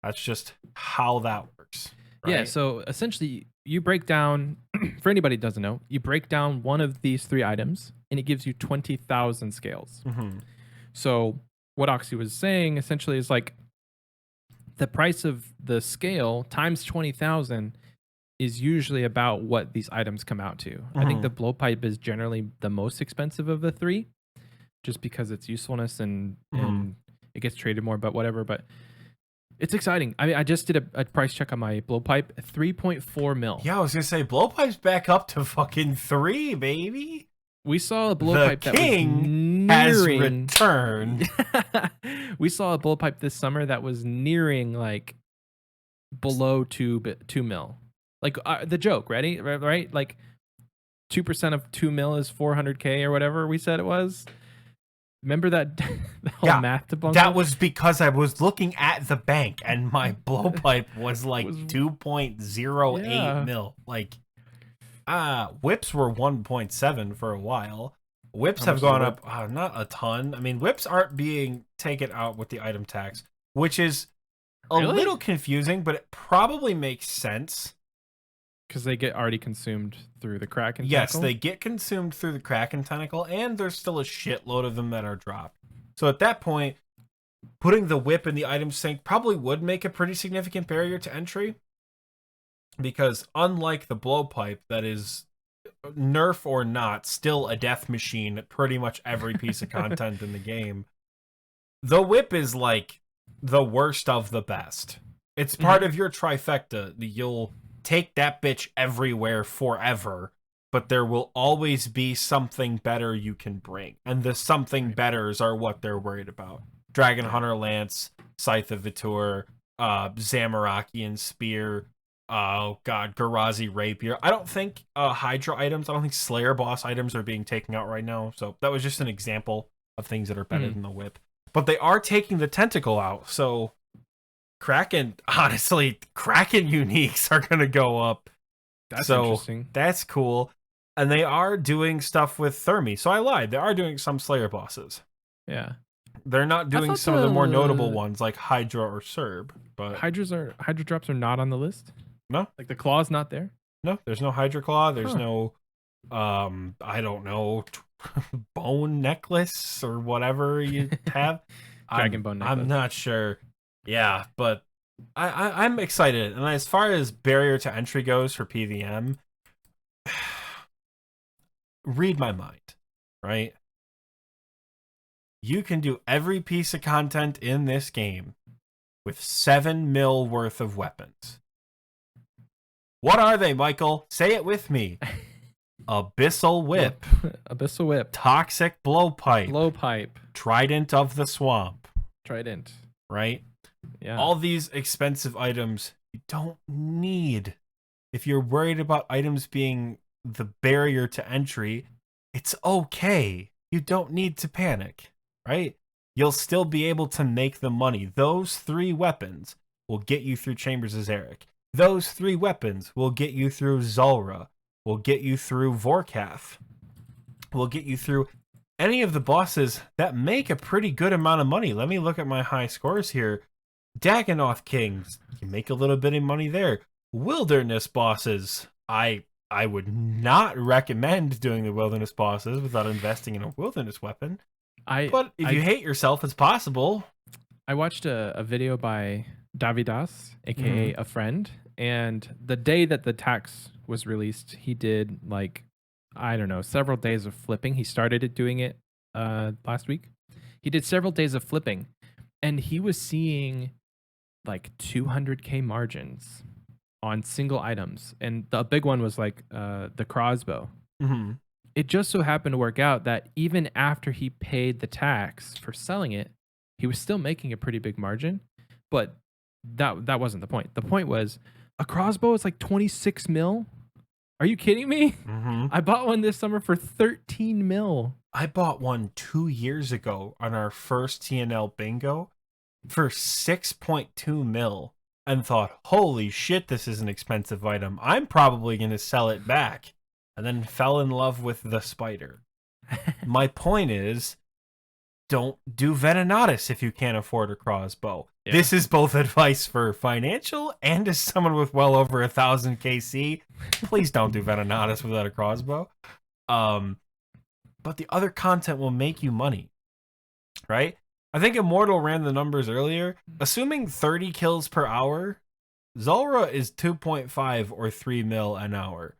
That's just how that works. Right? Yeah, so essentially you break down, for anybody who doesn't know, you break down one of these 3 items and it gives you 20,000 scales. Mm-hmm. So what Oxie was saying essentially is like the price of the scale times 20,000 is usually about what these items come out to. Mm-hmm. I think the blowpipe is generally the most expensive of the 3 just because its usefulness and it gets traded more, but whatever. But it's exciting. I mean, I just did a price check on my blowpipe, 3.4 mil. Yeah, I was gonna say blowpipe's back up to fucking 3, baby. We saw a blowpipe that was nearing, has returned. We saw a blowpipe this summer that was nearing like below 2 mil. Like the joke, ready? Right? Like 2% of 2 mil is 400K or whatever we said it was. Remember that the whole Yeah, math debunk? that was because I was looking at the bank and my blowpipe was like 2.08 Yeah. mil. Like, whips were 1.7 for a while. Whips How have much is a gone whip? up, not a ton. I mean, whips aren't being taken out with the item tax, which is a Really? little confusing, but it probably makes sense. Because they get already consumed through the Kraken Yes, tentacle? they get consumed through the Kraken tentacle, and there's still a shitload of them that are dropped. So at that point, putting the whip in the item sink probably would make a pretty significant barrier to entry. Because unlike the blowpipe, that is nerf or not, still a death machine at pretty much every piece of content in the game, the whip is like the worst of the best. It's part of your trifecta. You'll take that bitch everywhere forever, but there will always be something better you can bring. And the something betters are what they're worried about. Dragon Hunter Lance, Scythe of Vitur, Zamorakian Spear, oh god, Garazi Rapier. I don't think Hydra items, I don't think Slayer boss items are being taken out right now. So that was just an example of things that are better than the whip. But they are taking the tentacle out, so Kraken, honestly, Kraken uniques are going to go up. That's so interesting. That's cool. And they are doing stuff with Thermi. So I lied. They are doing some Slayer bosses. Yeah. They're not doing some of the more notable ones like Hydra or Serb. But Hydra drops are not on the list? No. Like the claw's not there? No, there's no Hydra Claw. There's no, I don't know, bone necklace or whatever you have. Dragon bone necklace. I'm not sure. Yeah, but I'm excited. And as far as barrier to entry goes for PVM, read my mind, right? You can do every piece of content in this game with 7 mil worth of weapons. What are they, Michael? Say it with me. Abyssal Whip. Abyssal Whip. Toxic Blowpipe. Blowpipe. Trident of the Swamp. Trident. Right? Yeah. All these expensive items you don't need. If you're worried about items being the barrier to entry, it's okay. You don't need to panic, right? You'll still be able to make the money. Those 3 weapons will get you through Chambers of Zarek. Those 3 weapons will get you through Zulrah, will get you through Vorkath, will get you through any of the bosses that make a pretty good amount of money. Let me look at my high scores here. Dagannoth Kings, you make a little bit of money there. Wilderness bosses, I would not recommend doing the wilderness bosses without investing in a wilderness weapon. But if you hate yourself, it's possible. I watched a video by Davidas, aka a friend, and the day that the tax was released, he did like, I don't know, several days of flipping. He started doing it last week. He did several days of flipping, and he was seeing like 200K margins on single items. And the big one was like the crossbow. It just so happened to work out that even after he paid the tax for selling it, he was still making a pretty big margin. But that wasn't the point. The point was a crossbow is like 26 mil. Are you kidding me? I bought one this summer for 13 mil. I bought one 2 years ago on our first TNL bingo for 6.2 mil and thought, holy shit, this is an expensive item. I'm probably going to sell it back. And then fell in love with the spider. My point is, don't do Venenatus if you can't afford a crossbow. Yeah. This is both advice for financial and as someone with well over 1,000 KC. Please don't do Venenatus without a crossbow. But the other content will make you money, right? I think Immortal ran the numbers earlier. Assuming 30 kills per hour, Zulrah is 2.5 or 3 mil an hour.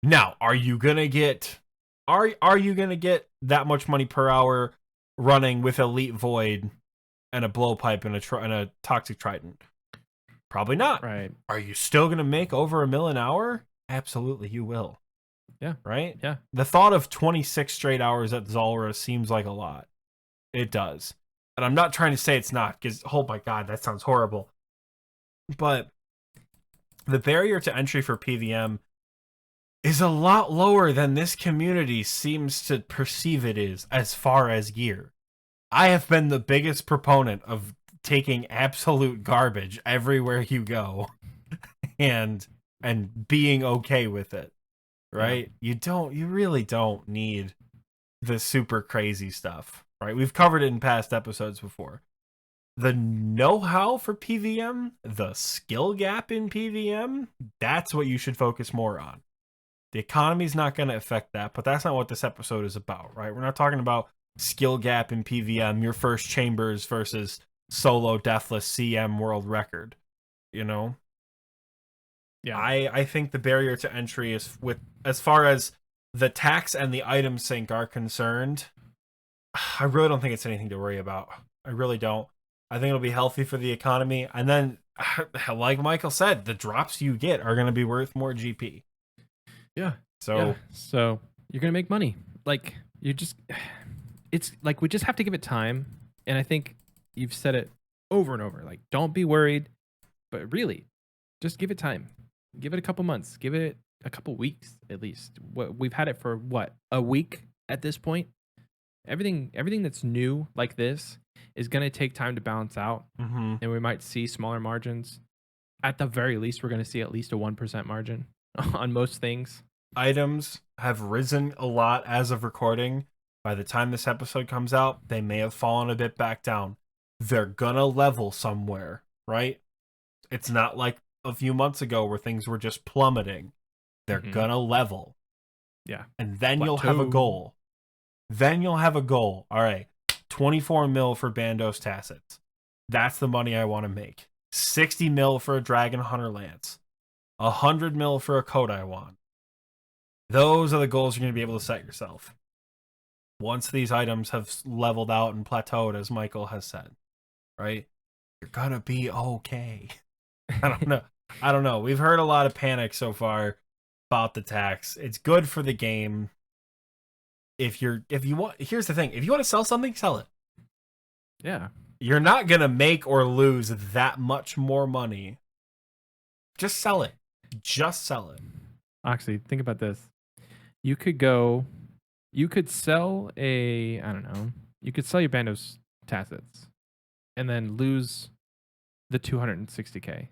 Now, are you gonna get that much money per hour running with Elite Void and a blowpipe and a Toxic Trident? Probably not. Right. Are you still gonna make over 1 mil an hour? Absolutely, you will. Yeah. Right? Yeah. The thought of 26 straight hours at Zulrah seems like a lot. It does. And I'm not trying to say it's not, because, oh my God, that sounds horrible. But the barrier to entry for PVM is a lot lower than this community seems to perceive it is as far as gear. I have been the biggest proponent of taking absolute garbage everywhere you go and being okay with it, right? Yeah. You really don't need the super crazy stuff, right? We've covered it in past episodes before. The know-how for PVM, the skill gap in PVM, that's what you should focus more on. The economy's not going to affect that, but that's not what this episode is about, right? We're not talking about skill gap in PVM, your first chambers versus solo deathless CM world record, you know? Yeah. I think the barrier to entry is as far as the tax and the item sync are concerned, I really don't think it's anything to worry about. I really don't. I think it'll be healthy for the economy. And then, like Michael said, the drops you get are going to be worth more GP. Yeah. So you're going to make money. Like, it's like, we just have to give it time. And I think you've said it over and over. Like, don't be worried, but really, just give it time. Give it a couple months. Give it a couple weeks at least. We've had it for a week at this point. Everything that's new like this is going to take time to balance out, and we might see smaller margins. At the very least, we're going to see at least a 1% margin on most things. Items have risen a lot as of recording. By the time this episode comes out, they may have fallen a bit back down. They're gonna level somewhere, right? It's not like a few months ago where things were just plummeting. They're gonna level. Yeah. And then you'll have a goal. All right, 24 mil for Bandos Tacits. That's the money I want to make. 60 mil for a Dragon Hunter Lance. 100 mil for a coat I want. Those are the goals you're going to be able to set yourself. Once these items have leveled out and plateaued, as Michael has said, right? You're going to be okay. I don't know. We've heard a lot of panic so far about the tax. It's good for the game. Here's the thing. If you want to sell something, sell it. Yeah. You're not going to make or lose that much more money. Just sell it. Just sell it. Oxie, think about this. You could sell you could sell your Bandos Tacits and then lose the 260k.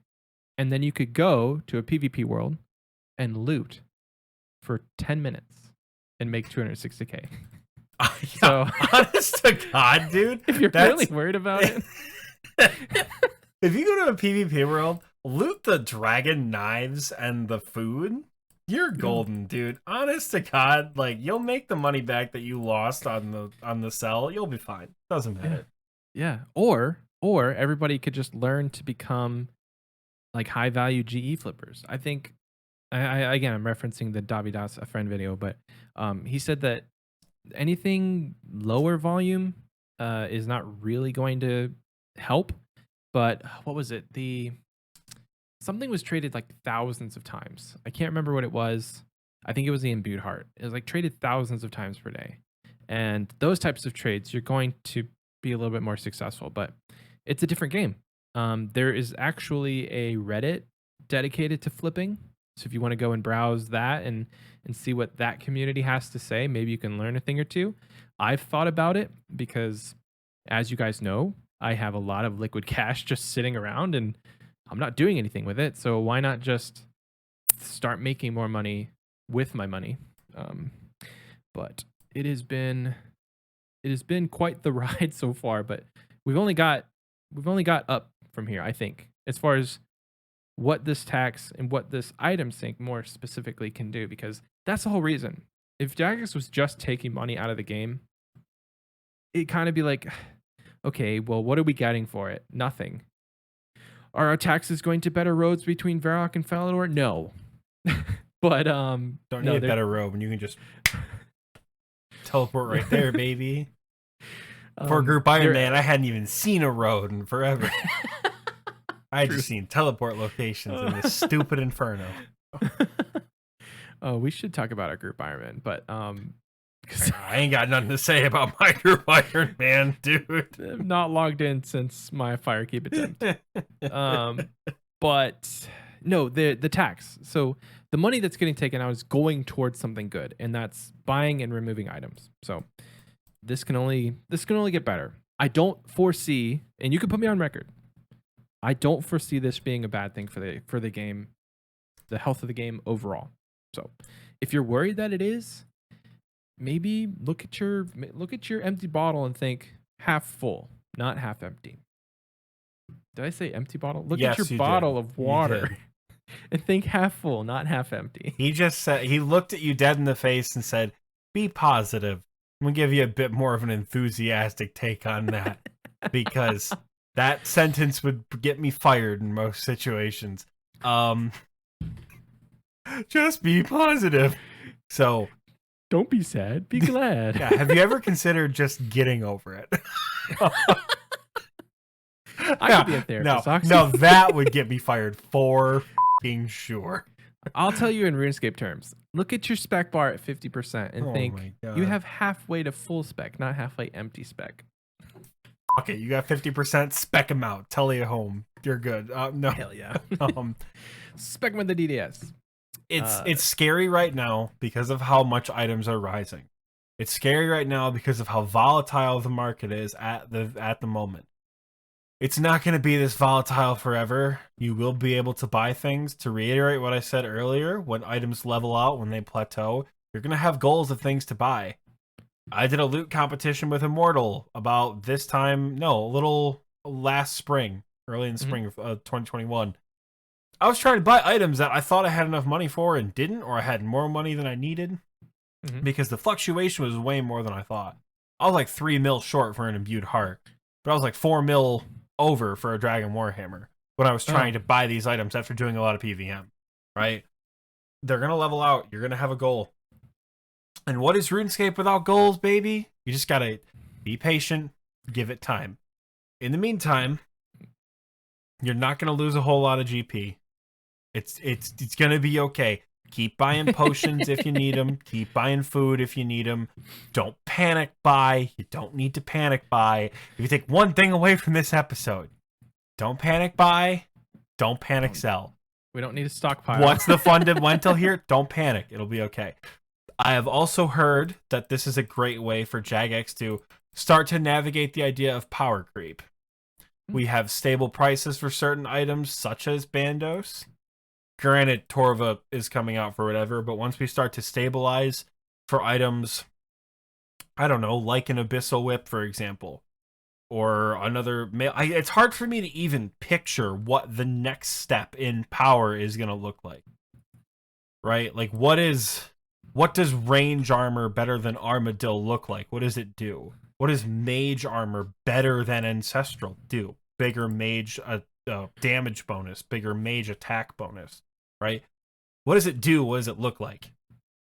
And then you could go to a PvP world and loot for 10 minutes and make 260k. Yeah, so, honest to God, dude. If you're really worried about it. If you go to a PvP world, loot the dragon knives and the food, you're golden, dude. Honest to God, like, you'll make the money back that you lost on the sell. You'll be fine. Doesn't matter. Yeah. Or everybody could just learn to become like high value GE flippers. I think again, I'm referencing the Davidas, a friend video, but he said that anything lower volume is not really going to help. But what was it? Something was traded like thousands of times. I can't remember what it was. I think it was the Imbued Heart. It was like traded thousands of times per day. And those types of trades, you're going to be a little bit more successful, but it's a different game. There is actually a Reddit dedicated to flipping. So if you want to go and browse that and see what that community has to say, maybe you can learn a thing or two. I've thought about it because, as you guys know, I have a lot of liquid cash just sitting around and I'm not doing anything with it. So why not just start making more money with my money? But it has been quite the ride so far, but we've only got up from here, I think, as far as what this tax and what this item sync more specifically can do, because that's the whole reason. If Jagex was just taking money out of the game, it'd kind of be like, okay, well, what are we getting for it? Nothing. Are our taxes going to better roads between Varrock and Falador? No. But don't need a better road when you can just teleport right there, baby. For Group Iron Man, I hadn't even seen a road in forever. I had just seen teleport locations in this stupid inferno. Oh, we should talk about our Group Iron Man, but I ain't got nothing to say about microiron, man, dude. I've not logged in since my Firekeep attempt. But no, the tax. So the money that's getting taken out is going towards something good, and that's buying and removing items. So this can only get better. I don't foresee, and you can put me on record, I don't foresee this being a bad thing for the game, the health of the game overall. So if you're worried that it is, maybe look at your empty bottle and think half full, not half empty. Did I say empty bottle? Look at your bottle of water and think half full, not half empty. He just said, he looked at you dead in the face and said, be positive. I'm going to give you a bit more of an enthusiastic take on that because that sentence would get me fired in most situations. Just be positive. So don't be sad, be glad. Yeah, have you ever considered just getting over it? I could be a therapist. No, that would get me fired for f***ing sure. I'll tell you in RuneScape terms. Look at your spec bar at 50% and think you have halfway to full spec, not halfway empty spec. Okay, you got 50%, spec them out. Tell you home. You're good. No. Hell yeah. Spec them with the DDS. It's scary right now because of how much items are rising. It's scary right now because of how volatile the market is at the moment. It's not going to be this volatile forever. You will be able to buy things. To reiterate what I said earlier, when items level out, when they plateau, you're going to have goals of things to buy. I did a loot competition with Immortal about this time, a little last spring, early in the spring of 2021. I was trying to buy items that I thought I had enough money for and didn't, or I had more money than I needed, because the fluctuation was way more than I thought. I was like 3 mil short for an imbued heart, but I was like 4 mil over for a Dragon Warhammer when I was trying to buy these items after doing a lot of PVM, right? They're going to level out. You're going to have a goal. And what is RuneScape without goals, baby? You just got to be patient, give it time. In the meantime, you're not going to lose a whole lot of GP. It's going to be okay. Keep buying potions if you need them. Keep buying food if you need them. Don't panic buy. You don't need to panic buy. If you take one thing away from this episode, don't panic buy. Don't panic sell. We don't need a stockpile. What's the fundamental here? Don't panic. It'll be okay. I have also heard that this is a great way for Jagex to start to navigate the idea of power creep. We have stable prices for certain items, such as Bandos. Granted, Torva is coming out for whatever, but once we start to stabilize for items, I don't know, like an Abyssal Whip, for example, or another... it's hard for me to even picture what the next step in power is going to look like. Right? Like, what does range armor better than Armadillo look like? What does it do? What does mage armor better than ancestral do? Bigger mage damage bonus, bigger mage attack bonus, right? What does it do? What does it look like?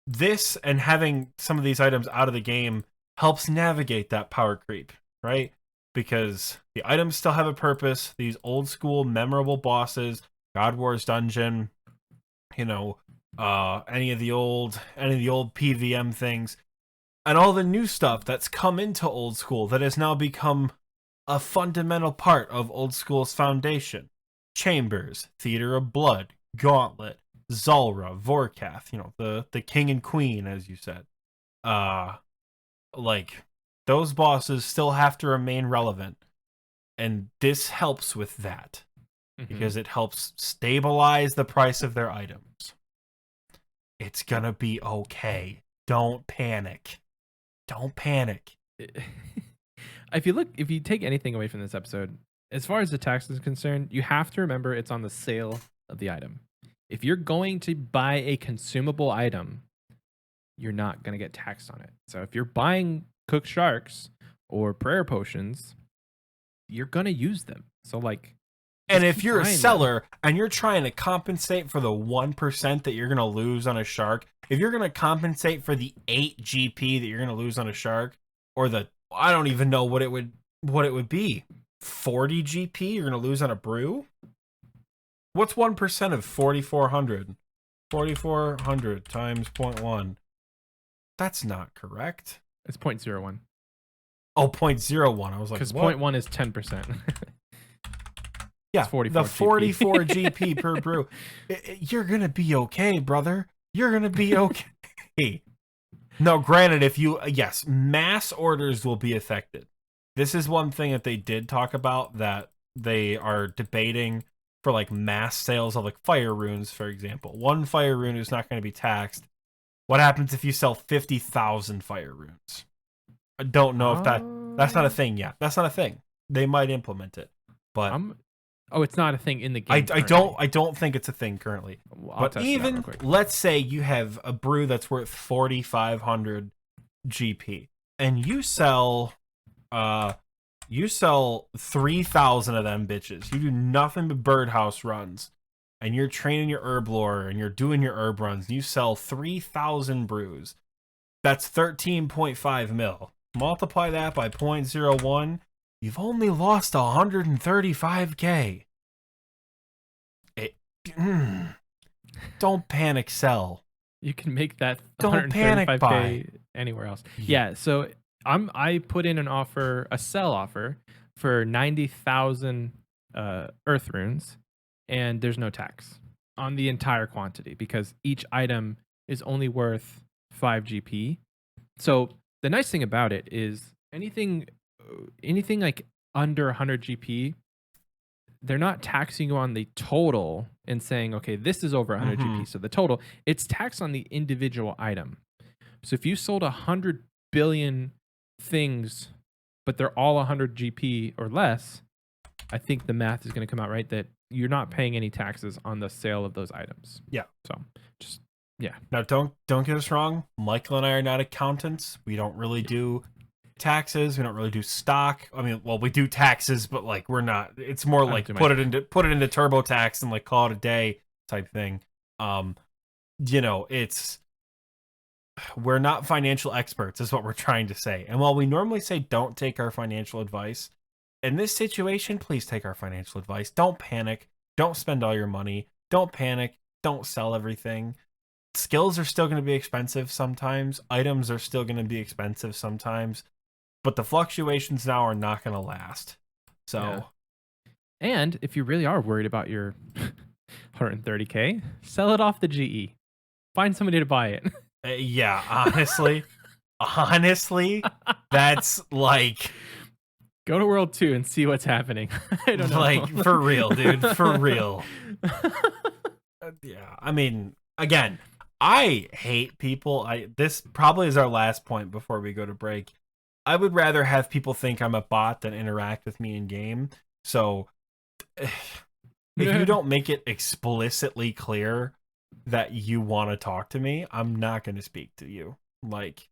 This and having some of these items out of the game helps navigate that power creep, right? Because the items still have a purpose. These old school memorable bosses, God War's Dungeon, any of the old PVM things, and all the new stuff that's come into Old School that has now become a fundamental part of Old School's foundation. Chambers, Theater of Blood, Gauntlet, Zulrah, Vorkath, the king and queen, as you said. Those bosses still have to remain relevant. And this helps with that. Because it helps stabilize the price of their items. It's gonna be okay. Don't panic. Don't panic. If you take anything away from this episode, as far as the tax is concerned, you have to remember it's on the sale of the item. If you're going to buy a consumable item, you're not going to get taxed on it. So if you're buying cooked sharks or prayer potions, you're going to use them. So and if you're a seller and you're trying to compensate for the 1% that you're going to lose on a shark, if you're going to compensate for the 8 GP that you're going to lose on a shark, or I don't even know what it would be, 40 GP you're going to lose on a brew? What's 1% of 4,400? 4,400 times 0.1. That's not correct. It's 0.01. Oh, 0.01. I was like, Because what? 0.1 is 10%. Yeah, It's 44 the 44 GP. GP per brew. You're going to be okay, brother. You're going to be okay. No, granted, if you, yes, mass orders will be affected. This is one thing that they did talk about, that they are debating for like mass sales of like fire runes, for example. One fire rune is not going to be taxed. What happens if you sell 50,000 fire runes? I don't know if that's not a thing yet. That's not a thing. They might implement it, but it's not a thing in the I game. don't think it's a thing currently. I'll But test it out real even quick. let's say you have a brew that's worth 4,500 GP, and you sell 3,000 of them bitches. You do nothing but birdhouse runs, and you're training your herb lore, and you're doing your herb runs. And you sell 3,000 brews. That's 13.5 mil. Multiply that by 0.01. You've only lost 135K. Don't panic, sell. You can make that Don't panic 135K buy. anywhere else. Yeah, so I put in a sell offer for 90,000 earth runes, and there's no tax on the entire quantity because each item is only worth 5 GP. So the nice thing about it is anything like under 100 GP, they're not taxing you on the total and saying, okay, this is over 100 GP. So the total, it's taxed on the individual item. So if you sold 100 billion things, but they're all 100 GP or less, I think the math is going to come out right that you're not paying any taxes on the sale of those items. Yeah. So just, yeah. Now, don't get us wrong. Michael and I are not accountants. We don't really do taxes. We don't really do stock. I mean, well, we do taxes, but like we're not. It's more like put it into TurboTax and like call it a day type thing. We're not financial experts, is what we're trying to say. And while we normally say don't take our financial advice, in this situation, please take our financial advice. Don't panic. Don't spend all your money. Don't panic. Don't sell everything. Skills are still going to be expensive sometimes. Items are still going to be expensive sometimes. But the fluctuations now are not going to last. So, yeah. And if you really are worried about your 130K, sell it off the GE. Find somebody to buy it. Yeah, honestly, that's like... Go to World 2 and see what's happening. I don't know. Like, for real, dude. For real. Yeah, I mean, again, I hate people. This probably is our last point before we go to break. I would rather have people think I'm a bot than interact with me in game. So if you don't make it explicitly clear that you want to talk to me, I'm not going to speak to you. Like,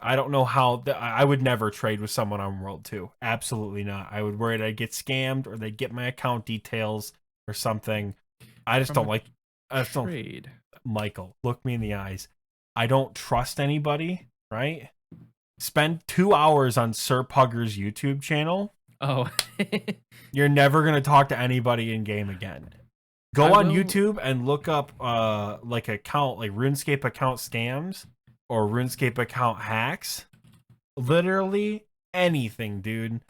I don't know how I would never trade with someone on World 2. Absolutely not. I would worry that I'd get scammed or they'd get my account details or something. I just don't like trade. Michael, look me in the eyes. I don't trust anybody, right? Spend 2 hours on Sir Pugger's YouTube channel. Oh. You're never going to talk to anybody in game again. Go on YouTube and look up like RuneScape account scams or RuneScape account hacks. Literally anything, dude.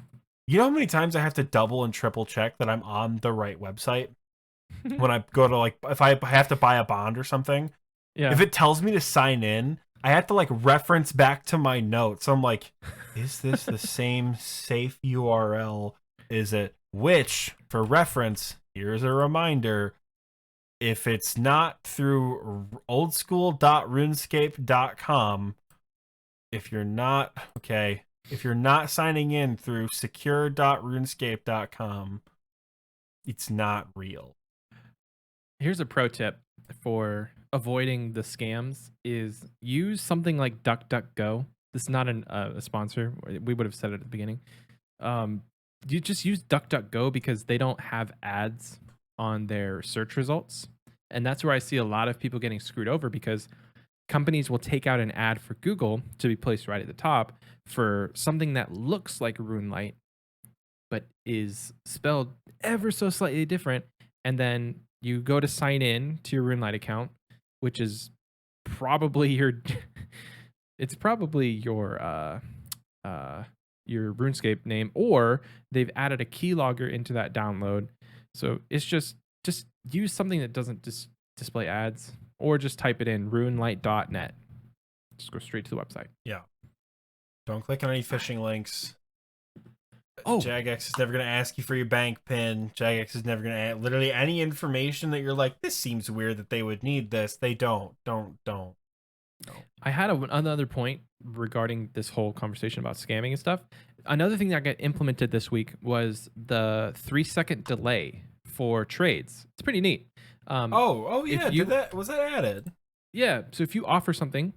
You know how many times I have to double and triple check that I'm on the right website? When I go to if I have to buy a bond or something, if it tells me to sign in, I have to reference back to my notes. I'm like, is this the same safe URL? Is it? Which, for reference, here's a reminder: if it's not through oldschool.runescape.com, if you're not signing in through secure.runescape.com, it's not real. Here's a pro tip for avoiding the scams is use something like DuckDuckGo. This is not a sponsor. We would have said it at the beginning. You just use DuckDuckGo because they don't have ads on their search results. And that's where I see a lot of people getting screwed over because companies will take out an ad for Google to be placed right at the top for something that looks like RuneLite, but is spelled ever so slightly different. And then you go to sign in to your RuneLite account, which is probably your It's probably your RuneScape name, or they've added a keylogger into that download. So it's just use something that doesn't display ads, or just type it in runelight.net. Just go straight to the website. Yeah. Don't click on any phishing links. Oh, Jagex is never going to ask you for your bank pin. Jagex is never going to add literally any information that you're like, this seems weird that they would need this. They don't. No. I had another point regarding this whole conversation about scamming and stuff. Another thing that got implemented this week was the 3-second delay for trades. It's pretty neat. Oh yeah. Was that added? Yeah. So if you offer something,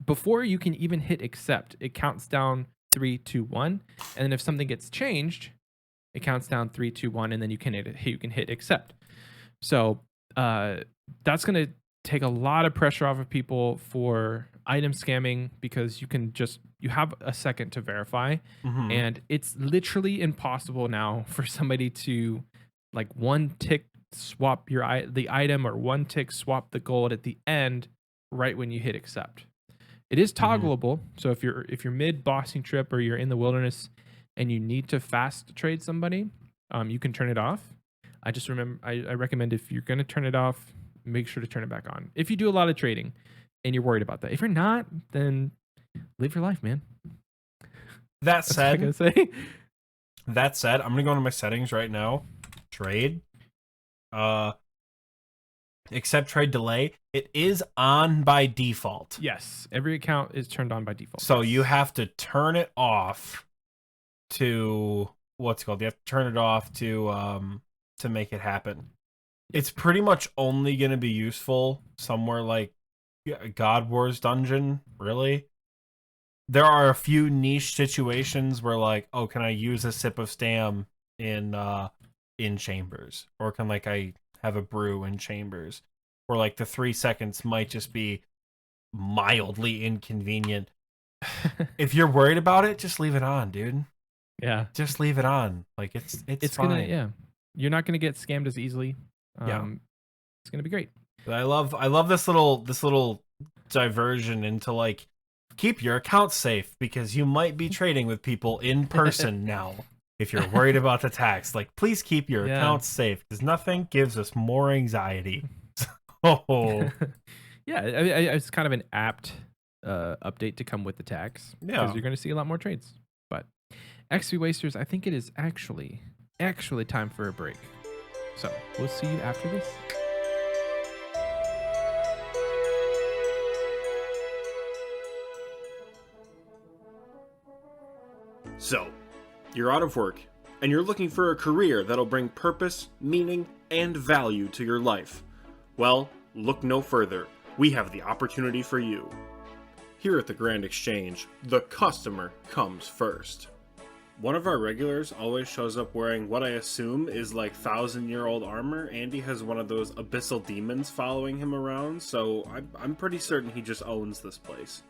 before you can even hit accept, it counts down 3, 2, 1, and then if something gets changed, it counts down 3, 2, 1, and then you can hit accept. So that's gonna take a lot of pressure off of people for item scamming, because you have a second to verify, and it's literally impossible now for somebody to like one tick swap the item, or one tick swap the gold at the end right when you hit accept. It is toggleable, so if you're mid bossing trip, or you're in the wilderness and you need to fast trade somebody, you can turn it off. I just remember I recommend, if you're gonna turn it off, make sure to turn it back on. If you do a lot of trading and you're worried about that. If you're not, then live your life, man. That said, That's all I gotta say. That said, I'm gonna go into my settings right now. Trade. Accept trade delay. It is on by default. Yes, every account is turned on by default. So yes. You have to turn it off to what's it called? You have to turn it off to make it happen. It's pretty much only going to be useful somewhere like God Wars dungeon, really. There are a few niche situations where like, oh, can I use a sip of stam in chambers, or can like I have a brew in chambers, or like the 3 seconds might just be mildly inconvenient. If you're worried about it, just leave it on, dude. Yeah, just leave it on. Like it's fine. You're not gonna get scammed as easily. It's gonna be great. But I love this little diversion into like, keep your account safe, because you might be trading with people in person now. If you're worried about the tax, like, please keep your accounts safe, because nothing gives us more anxiety. Oh, yeah, it's kind of an apt update to come with the tax, because you're going to see a lot more trades. But XP Wasters, I think it is actually time for a break. So we'll see you after this. So, you're out of work, and you're looking for a career that'll bring purpose, meaning, and value to your life. Well, look no further. We have the opportunity for you. Here at the Grange Exchange, the customer comes first. One of our regulars always shows up wearing what I assume is like 1,000-year-old armor. Andy has one of those abyssal demons following him around, so I'm pretty certain he just owns this place.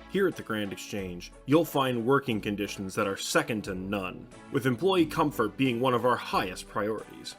Here at the Grange Exchange, you'll find working conditions that are second to none, with employee comfort being one of our highest priorities.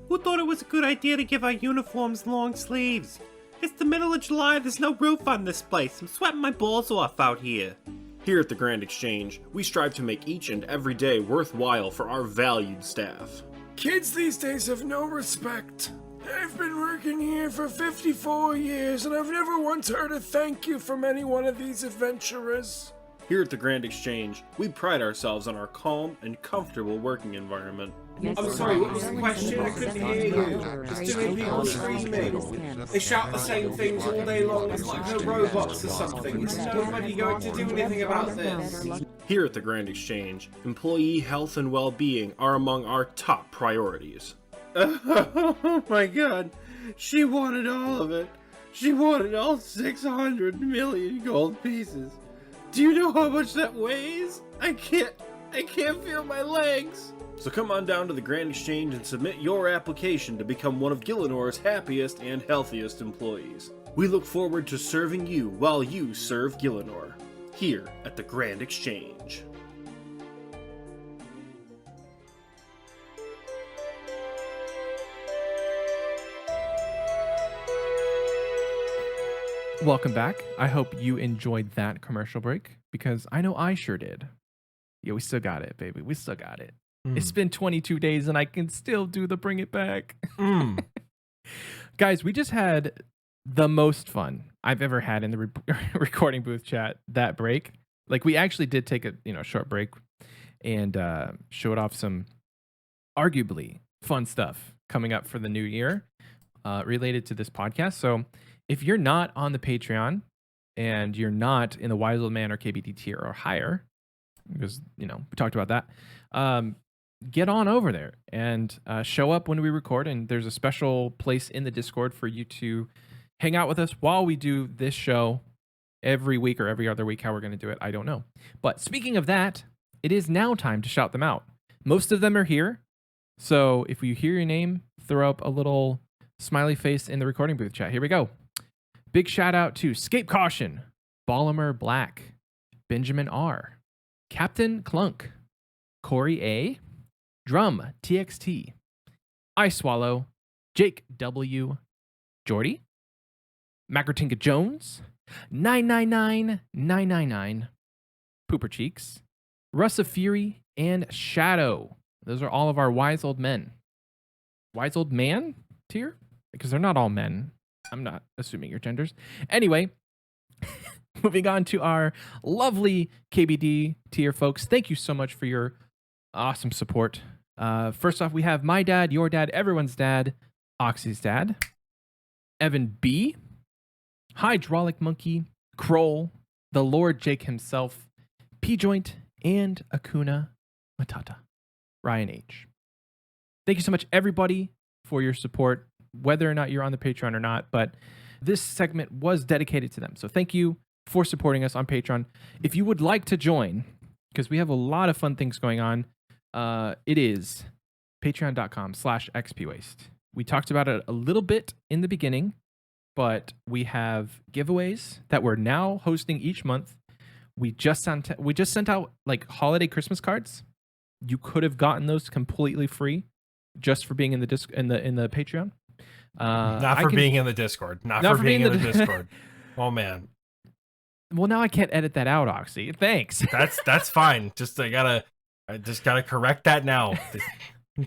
Who thought it was a good idea to give our uniforms long sleeves? It's the middle of July, there's no roof on this place. I'm sweating my balls off out here. Here at the Grange Exchange, we strive to make each and every day worthwhile for our valued staff. Kids these days have no respect. I've been working here for 54 years, and I've never once heard a thank you from any one of these adventurers. Here at the Grange Exchange, we pride ourselves on our calm and comfortable working environment. I'm sorry, what was the question? I couldn't hear you. There's too many people screaming. They shout the same things all day long. It's like they're robots or something. Is nobody going to do anything about this? Here at the Grange Exchange, employee health and well-being are among our top priorities. Oh my god, she wanted all of it. She wanted all 600 million gold pieces. Do you know how much that weighs? I can't feel my legs. So come on down to the Grange Exchange and submit your application to become one of Gillenor's happiest and healthiest employees. We look forward to serving you while you serve Gillenor, here at the Grange Exchange. Welcome back. I hope you enjoyed that commercial break because I know I sure did. Yeah, we still got it, baby. We still got it. It's been 22 days and I can still do the bring it back. Guys, we just had the most fun I've ever had in the recording booth chat that break. Like, we actually did take a short break and showed off some arguably fun stuff coming up for the new year related to this podcast. So if you're not on the Patreon and you're not in the Wise Old Man or KBD tier or higher, because we talked about that, get on over there and show up when we record. And there's a special place in the Discord for you to hang out with us while we do this show every week or every other week. How we're going to do it, I don't know. But speaking of that, it is now time to shout them out. Most of them are here. So if you hear your name, throw up a little smiley face in the recording booth chat. Here we go. Big shout out to Scape Caution, Ballimer Black, Benjamin R, Captain Clunk, Corey A, Drum TXT, I Swallow, Jake W, Jordy, Macrotinka Jones, 999999, Pooper Cheeks, Russ of Fury, and Shadow. Those are all of our wise old men. Wise old man tier? Because they're not all men. I'm not assuming your genders. Anyway, moving on to our lovely KBD tier folks. Thank you so much for your awesome support. First off, we have my dad, your dad, everyone's dad, Oxie's dad, Evan B, Hydraulic Monkey, Kroll, the Lord Jake himself, P-Joint, and Akuna Matata, Ryan H. Thank you so much, everybody, for your support, whether or not you're on the Patreon or not, but this segment was dedicated to them. So thank you for supporting us on Patreon. If you would like to join, because we have a lot of fun things going on, it is patreon.com/xpwaste. We talked about it a little bit in the beginning, but we have giveaways that we're now hosting each month. We just sent out like holiday Christmas cards. You could have gotten those completely free just for being in the in the Patreon. Not for being in the Discord. Not for being in the Discord. Oh man. Well, now I can't edit that out, Oxie. Thanks. That's fine. I just gotta correct that now.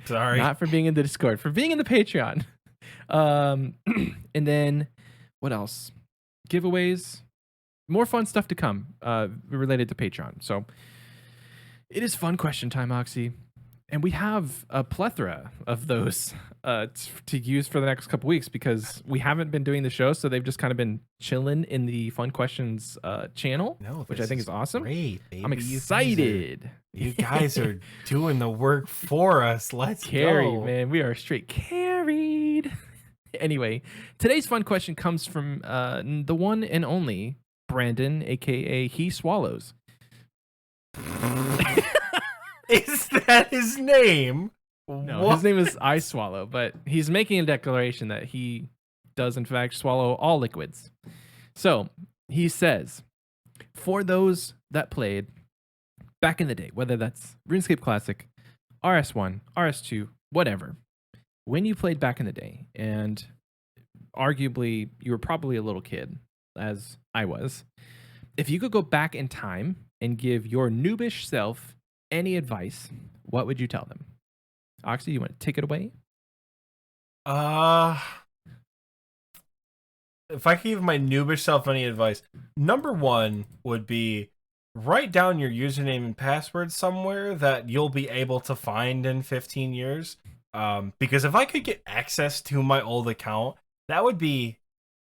Sorry. Not for being in the Discord, for being in the Patreon. And then what else? Giveaways, more fun stuff to come related to Patreon. So it is fun question time, Oxie. And we have a plethora of those to use for the next couple weeks because we haven't been doing the show. So they've just kind of been chilling in the Fun Questions channel, which I think is awesome. Great, baby. I'm excited. You guys are doing the work for us. Let's carry, go. Man. We are straight carried. Anyway, today's fun question comes from the one and only Brandon, a.k.a. He Swallows. Is that his name? No, what? His name is I Swallow, but he's making a declaration that he does, in fact, swallow all liquids. So he says, for those that played back in the day, whether that's RuneScape Classic, RS1, RS2, whatever, when you played back in the day, and arguably you were probably a little kid, as I was, if you could go back in time and give your noobish self any advice, what would you tell them? Oxie, you want to take it away? If I could give my noobish self any advice, number one would be write down your username and password somewhere that you'll be able to find in 15 years. Because if I could get access to my old account, that would be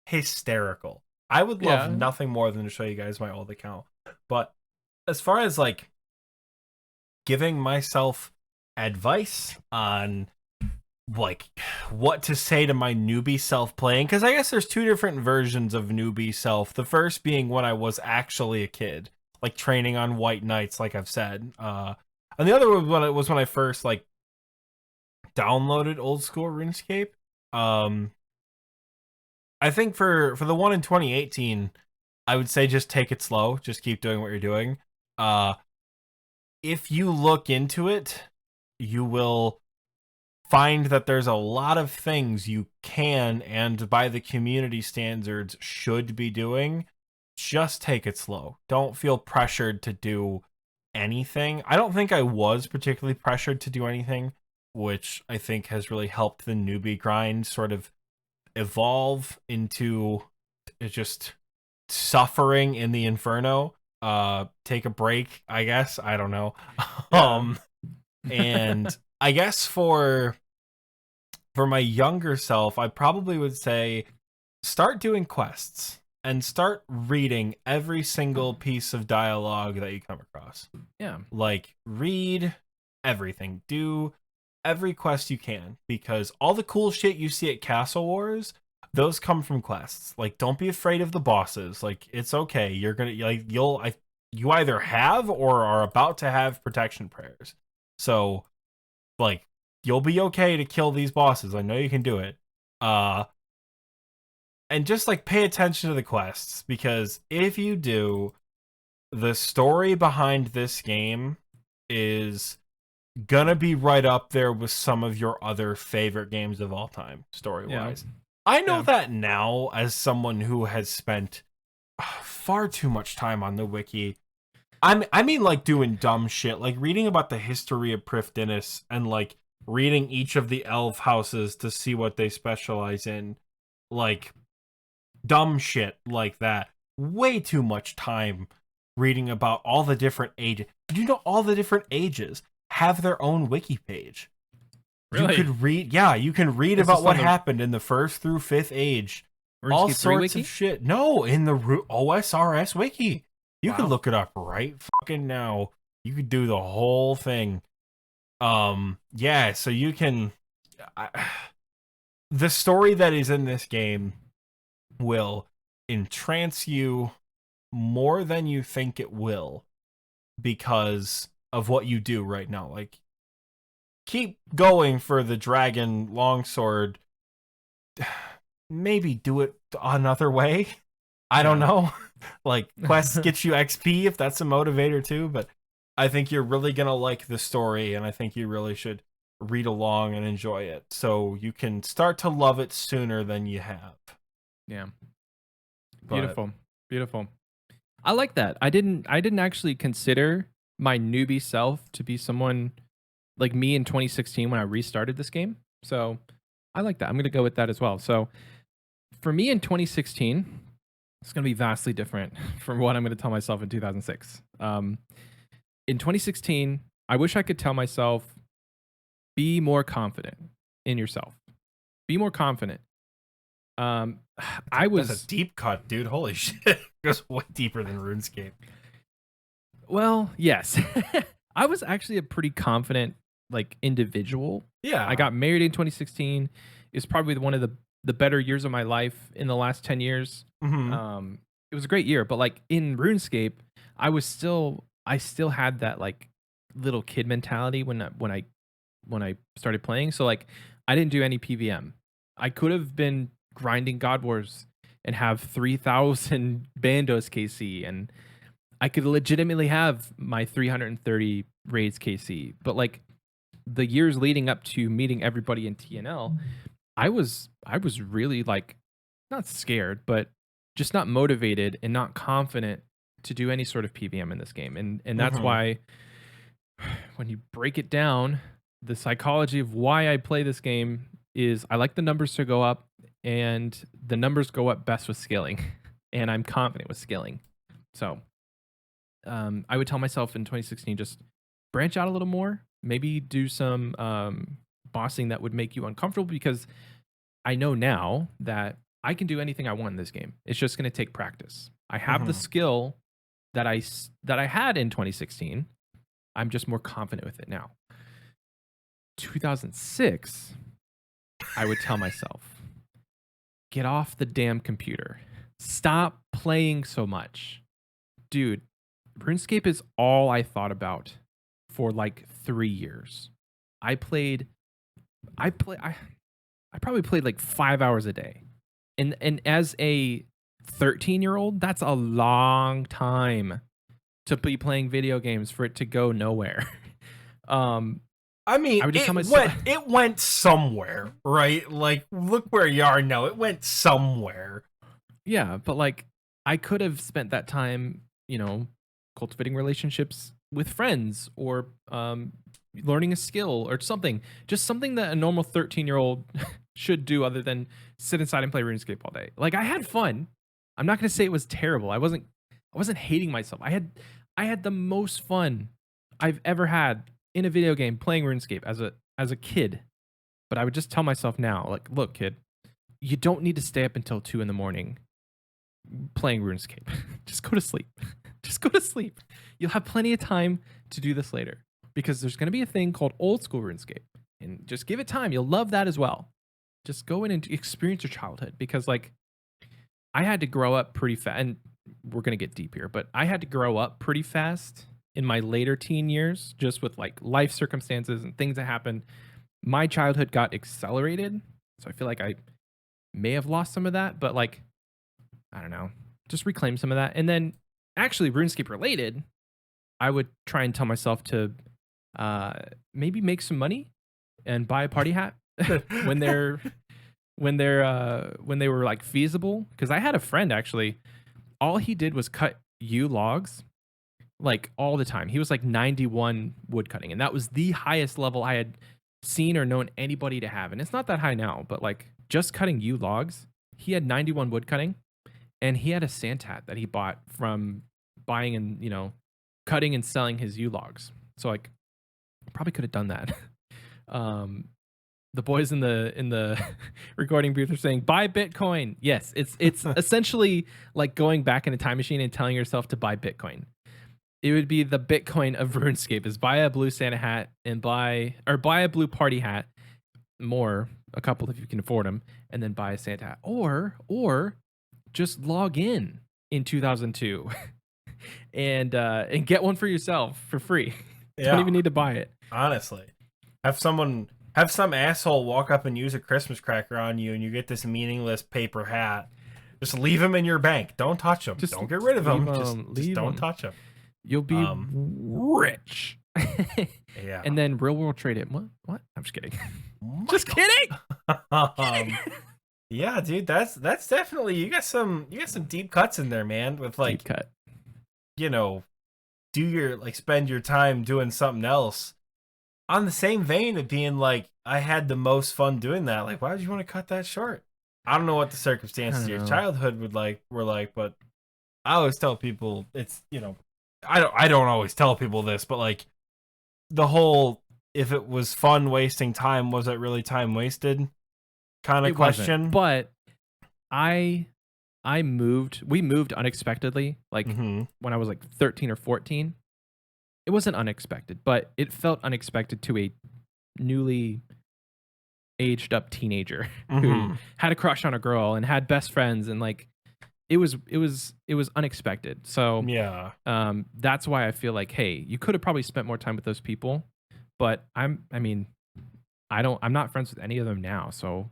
hysterical. I would love nothing more than to show you guys my old account. But as far as like giving myself advice on like what to say to my newbie self playing, because I guess there's two different versions of newbie self. The first being when I was actually a kid, like training on White Knights, like I've said, and the other one was when I first like downloaded Old School RuneScape. I think for the one in 2018, I would say just take it slow, just keep doing what you're doing. If you look into it, you will find that there's a lot of things you can, and by the community standards, should be doing. Just take it slow. Don't feel pressured to do anything. I don't think I was particularly pressured to do anything, which I think has really helped the newbie grind sort of evolve into just suffering in the inferno. Take a break, I guess. I don't know. And I guess for my younger self, I probably would say start doing quests and start reading every single piece of dialogue that you come across. Yeah. Like, read everything. Do every quest you can, because all the cool shit you see at Castle Wars, those come from quests. Like, don't be afraid of the bosses. Like, it's okay. You're gonna, like, you either have or are about to have protection prayers. So, like, you'll be okay to kill these bosses. I know you can do it. And just, like, pay attention to the quests, because if you do, the story behind this game is gonna be right up there with some of your other favorite games of all time, story-wise. Yeah. I know that now, as someone who has spent far too much time on the wiki. I mean, like, doing dumb shit, like reading about the history of Prifddinas and, like, reading each of the elf houses to see what they specialize in. Like, dumb shit like that. Way too much time reading about all the different ages. Did you know all the different ages have their own wiki page? Really? You could read, you can read about what happened in the 1st through 5th age. All sorts of shit. No, in the OSRS wiki. You can look it up right fucking now. You could do the whole thing. Yeah, so you can... the story that is in this game will entrance you more than you think it will because of what you do right now. Like, keep going for the dragon longsword. Maybe do it another way. I don't know. Like, quests get you XP if that's a motivator too, but I think you're really gonna like the story, and I think you really should read along and enjoy it so you can start to love it sooner than you have. Yeah. Beautiful. Beautiful. I like that. I didn't actually consider my newbie self to be someone like me in 2016 when I restarted this game. So I like that. I'm going to go with that as well. So for me in 2016, it's going to be vastly different from what I'm going to tell myself in 2006. In 2016, I wish I could tell myself, be more confident in yourself. Be more confident. That's a deep cut, dude. Holy shit. It goes way deeper than RuneScape. Well, yes. I was actually a pretty confident, like, individual. Yeah. I got married in 2016. It's probably one of the better years of my life in the last 10 years. Mm-hmm. It was a great year, but like in RuneScape, I still had that like little kid mentality when I started playing. So like I didn't do any PVM. I could have been grinding God Wars and have 3,000 Bandos KC, and I could legitimately have my 330 raids KC. But like the years leading up to meeting everybody in TNL, I was really like not scared, but just not motivated and not confident to do any sort of PVM in this game. And that's why when you break it down, the psychology of why I play this game is I like the numbers to go up, and the numbers go up best with scaling, and I'm confident with scaling. So I would tell myself in 2016, just branch out a little more, maybe do some bossing that would make you uncomfortable, because I know now that I can do anything I want in this game. It's just going to take practice. I have the skill that I had in 2016. I'm just more confident with it now. 2006, I would tell myself, get off the damn computer. Stop playing so much. Dude, RuneScape is all I thought about for like 3 years. I probably played like 5 hours a day. And as a 13-year-old, that's a long time to be playing video games for it to go nowhere. I mean, I would just tell myself it went somewhere, right? Like, look where you are now. It went somewhere. yeah, but like I could have spent that time, cultivating relationships with friends or learning a skill or something. Just something that a normal 13-year-old should do other than sit inside and play RuneScape all day. Like I had fun. I'm not going to say it was terrible. I wasn't hating myself. I had the most fun I've ever had in a video game playing RuneScape as a kid. But I would just tell myself now, like, look, kid, you don't need to stay up until 2 a.m. playing RuneScape. Just go to sleep. Just go to sleep. You'll have plenty of time to do this later because there's going to be a thing called Old School Runescape, and just give it time. You'll love that as well. Just go in and experience your childhood because, like, I had to grow up pretty fast, and we're going to get deep here, but I had to grow up pretty fast in my later teen years, just with like life circumstances and things that happened. My childhood got accelerated, so I feel like I may have lost some of that, but like, I don't know, just reclaim some of that. And then actually RuneScape related, I would try and tell myself to maybe make some money and buy a party hat when they were like feasible. Because I had a friend actually, all he did was cut yew logs like all the time. He was like 91 wood cutting, and that was the highest level I had seen or known anybody to have. And it's not that high now, but like just cutting yew logs, he had 91 wood cutting, and he had a sand hat that he bought from buying and cutting and selling his yew logs. So like probably could have done that. The boys in the recording booth are saying buy Bitcoin. Yes, it's essentially like going back in a time machine and telling yourself to buy Bitcoin. It would be the Bitcoin of RuneScape is buy a blue Santa hat and buy a blue party hat, a couple if you can afford them, and then buy a Santa hat, or just log in 2002 and get one for yourself for free. Yeah. Don't even need to buy it. Honestly, have some asshole walk up and use a Christmas cracker on you, and you get this meaningless paper hat. Just leave them in your bank. Don't touch them. Just don't get rid of them. Just don't touch them. You'll be rich. Yeah. And then real world trade it. What? I'm just kidding. Just kidding. Yeah, dude, that's definitely you got some deep cuts in there, man. With like, deep cut. Spend your time doing something else. On the same vein of being like, I had the most fun doing that. Like, why would you want to cut that short? I don't know what the circumstances of your childhood were like, but I always tell people it's I don't always tell people this, but like the whole if it was fun wasting time, was it really time wasted kind of question? But we moved unexpectedly, like when I was like 13 or 14. It wasn't unexpected, but it felt unexpected to a newly aged up teenager who had a crush on a girl and had best friends, and like it was unexpected. So yeah, that's why I feel like, hey, you could have probably spent more time with those people, but I'm not friends with any of them now. So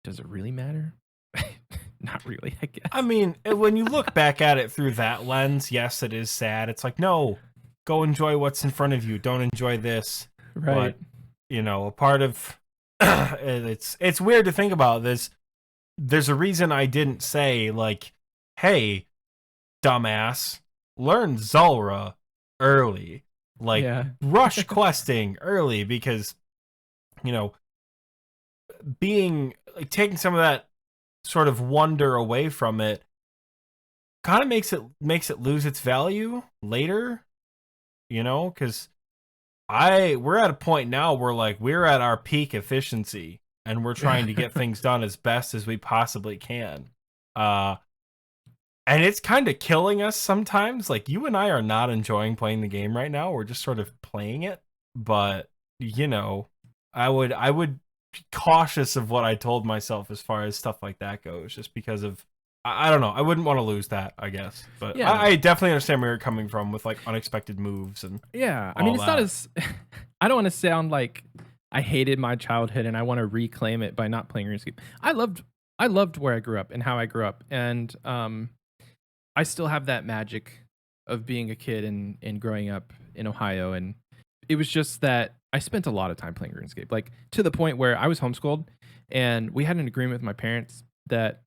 does it really matter? Not really, I guess. I mean, when you look back at it through that lens, yes, it is sad. It's like, no, go enjoy what's in front of you. Don't enjoy this. Right. But, a part of it's weird to think about this. There's a reason I didn't say like, hey, dumbass, learn Zulrah early. Like, rush questing early, because, taking some of that sort of wonder away from it kind of makes it lose its value later, because we're at a point now where like we're at our peak efficiency and we're trying to get things done as best as we possibly can. And it's kind of killing us sometimes. Like, you and I are not enjoying playing the game right now. We're just sort of playing it. But, I would be cautious of what I told myself as far as stuff like that goes, just because of, I don't know. I wouldn't want to lose that, I guess. But yeah. I definitely understand where you're coming from with like unexpected moves and I mean, it's not as I don't want to sound like I hated my childhood and I want to reclaim it by not playing RuneScape. I loved where I grew up and how I grew up, and I still have that magic of being a kid and growing up in Ohio. And it was just that I spent a lot of time playing RuneScape, like to the point where I was homeschooled and we had an agreement with my parents that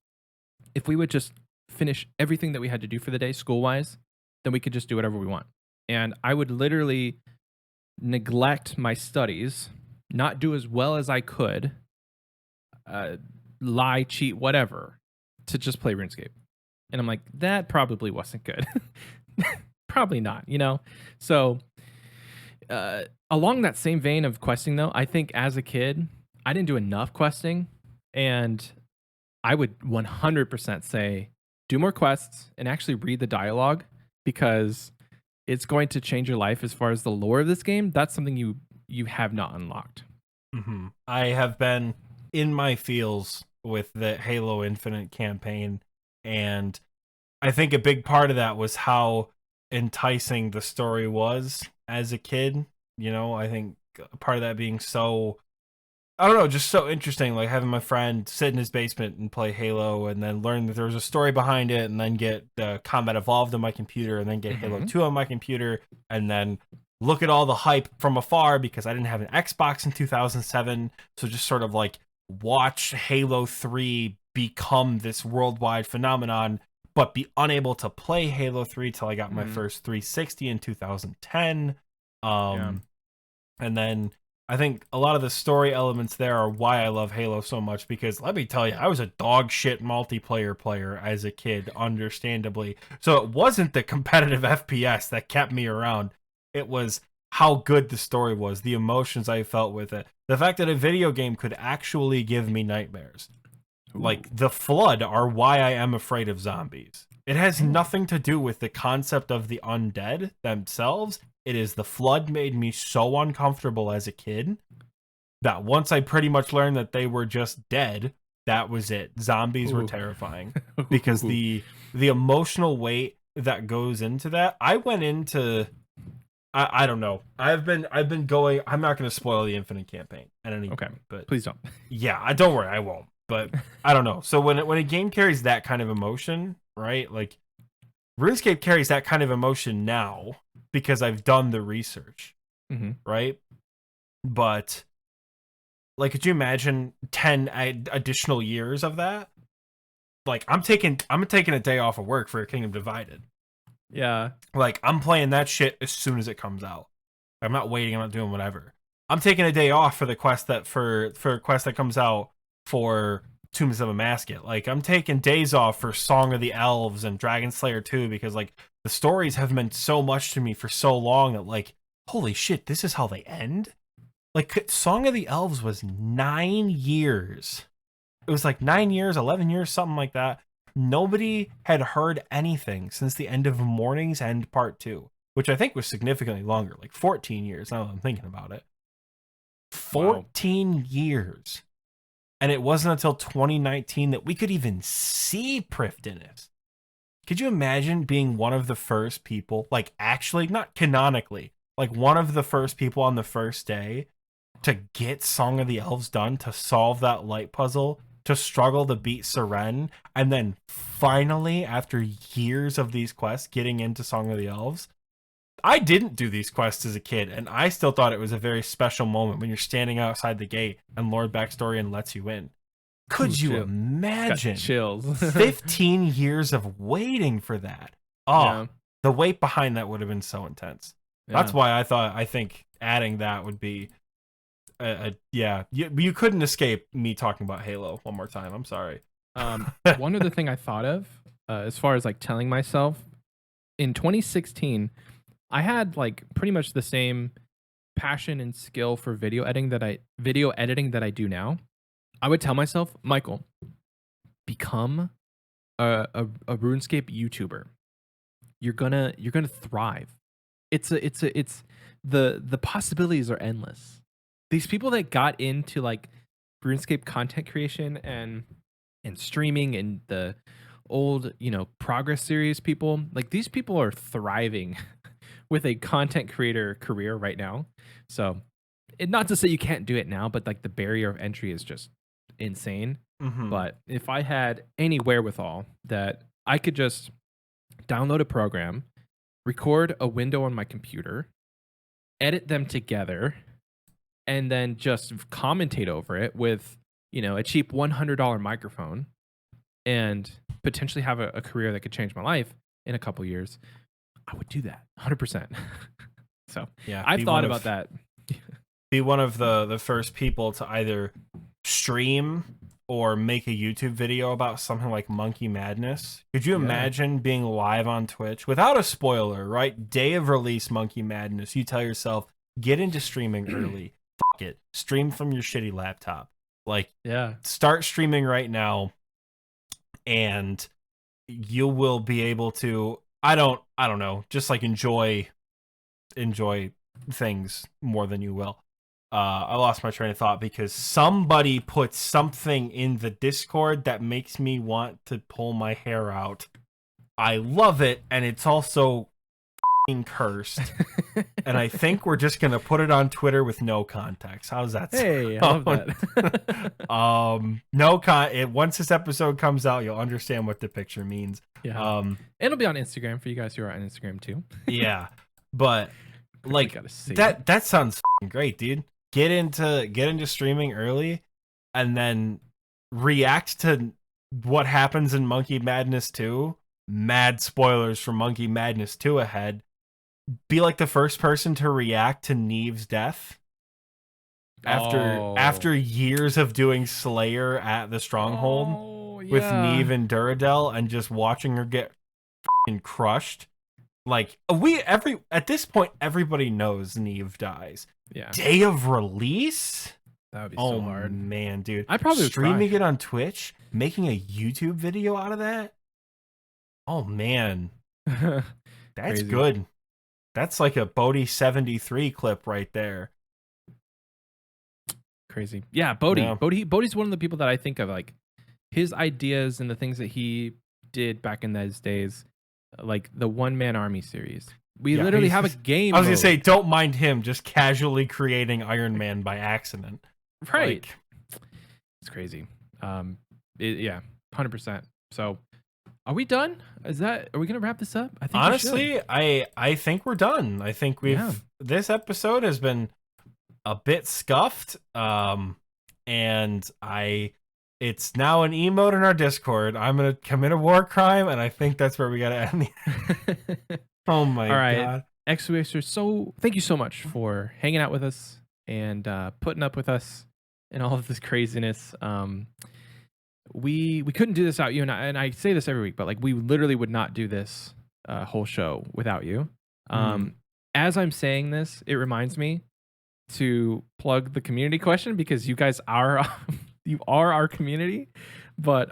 if we would just finish everything that we had to do for the day school wise, then we could just do whatever we want. And I would literally neglect my studies, not do as well as I could, lie, cheat, whatever, to just play RuneScape. And I'm like, that probably wasn't good. Probably not, you know? So, along that same vein of questing, though, I think as a kid, I didn't do enough questing. And I would 100% say, do more quests and actually read the dialogue, because it's going to change your life as far as the lore of this game. That's something you have not unlocked. Mm-hmm. I have been in my feels with the Halo Infinite campaign, and I think a big part of that was how enticing the story was as a kid. You know, I think part of that being so, I don't know, just so interesting, like having my friend sit in his basement and play Halo and then learn that there was a story behind it, and then get Combat Evolved on my computer, and then get Halo 2 on my computer, and then look at all the hype from afar because I didn't have an Xbox in 2007. So just sort of like watch Halo 3 become this worldwide phenomenon, but be unable to play Halo 3 till I got my first 360 in 2010. And then I think a lot of the story elements there are why I love Halo so much, because let me tell you, I was a dog shit multiplayer player as a kid, understandably. So it wasn't the competitive FPS that kept me around. It was how good the story was, the emotions I felt with it. The fact that a video game could actually give me nightmares. Ooh. Like the Flood are why I am afraid of zombies. It has nothing to do with the concept of the undead themselves. It is the Flood made me so uncomfortable as a kid that once I pretty much learned that they were just dead, that was it. Zombies were terrifying because the emotional weight that goes into that. I went into, I don't know. I've been going. I'm not going to spoil the Infinite campaign at any point, but please don't. Yeah, don't worry, I won't. But I don't know. So when a game carries that kind of emotion, right? Like RuneScape carries that kind of emotion now because I've done the research, right? But like, could you imagine 10 additional years of that? Like, I'm taking a day off of work for Kingdom Divided. Yeah. Like, I'm playing that shit as soon as it comes out. I'm not waiting. I'm not doing whatever. I'm taking a day off for the quest that for a quest that comes out for Tombs of a Masket. Like, I'm taking days off for Song of the Elves and Dragon Slayer 2 because, like, the stories have meant so much to me for so long that, like, holy shit, this is how they end? Like, Song of the Elves was 9 years. It was like 9 years, 11 years, something like that. Nobody had heard anything since the end of Morning's End Part 2, which I think was significantly longer, like 14 years now that I'm thinking about it. 14 years. And it wasn't until 2019 that we could even see Prifddinas. Could you imagine being one of the first people, like actually, not canonically, like one of the first people on the first day to get Song of the Elves done, to solve that light puzzle, to struggle to beat Seren, and then finally, after years of these quests, getting into Song of the Elves? I didn't do these quests as a kid, and I still thought it was a very special moment when you're standing outside the gate and Lord Backstorian lets you in. Could you imagine? Chills. 15 years of waiting for that. Oh, yeah. The weight behind that would have been so intense. Yeah. That's why I think adding that would be, you couldn't escape me talking about Halo one more time. I'm sorry. One other thing I thought of, as far as like telling myself, in 2016, I had like pretty much the same passion and skill for video editing that I do now. I would tell myself, Michael, become a RuneScape YouTuber. You're gonna thrive. It's the possibilities are endless. These people that got into like RuneScape content creation and streaming and the old, progress series people, like these people are thriving with a content creator career right now. So, not to say you can't do it now, but like the barrier of entry is just insane. But if I had any wherewithal that I could just download a program, record a window on my computer, edit them together, and then just commentate over it with, a cheap $100 microphone and potentially have a career that could change my life in a couple years, I would do that 100%. So Yeah, I've thought about that. Be one of the first people to either stream or make a YouTube video about something like Monkey Madness. Could you imagine being live on Twitch without a spoiler, right? Day of release Monkey Madness. You tell yourself, get into streaming early. Fuck it. Stream from your shitty laptop. Like, start streaming right now, and you will be able to, I don't know, just like enjoy things more than you will. I lost my train of thought because somebody put something in the Discord that makes me want to pull my hair out. I love it, and it's also f***ing cursed. And I think we're just gonna put it on Twitter with no context. How's that sound? Hey, I love that. Once this episode comes out, you'll understand what the picture means. Yeah. It'll be on Instagram for you guys who are on Instagram too. Yeah, but like that sounds f***ing great, dude. Get into streaming early, and then react to what happens in Monkey Madness 2. Mad spoilers for Monkey Madness 2 ahead. Be like the first person to react to Neve's death after years of doing Slayer at the Stronghold with Neve and Duradel, and just watching her get f***ing crushed. Like, at this point, everybody knows Neve dies. Yeah. Day of release? That would be so hard. Man, dude. I probably would streaming it on Twitch, making a YouTube video out of that? Oh, man. That's Crazy. good. That's like a Bodhi 73 clip right there. Crazy. Yeah, Bodhi. Yeah. Bodhi's one of the people that I think of, like, his ideas and the things that he did back in those days, like the One Man Army series. We literally have a game. I was going to say, don't mind him just casually creating Iron Man by accident. Right. It's crazy. 100%. So, are we done? Are we going to wrap this up? I think honestly, I think we're done. I think this episode has been a bit scuffed. And it's now an emote in our Discord. I'm going to commit a war crime, and I think that's where we got to end the Oh my God. XWaster, so thank you so much for hanging out with us and putting up with us and all of this craziness. We couldn't do this without you, and I say this every week, but like we literally would not do this whole show without you. As I'm saying this, it reminds me to plug the community question, because you guys are our community. But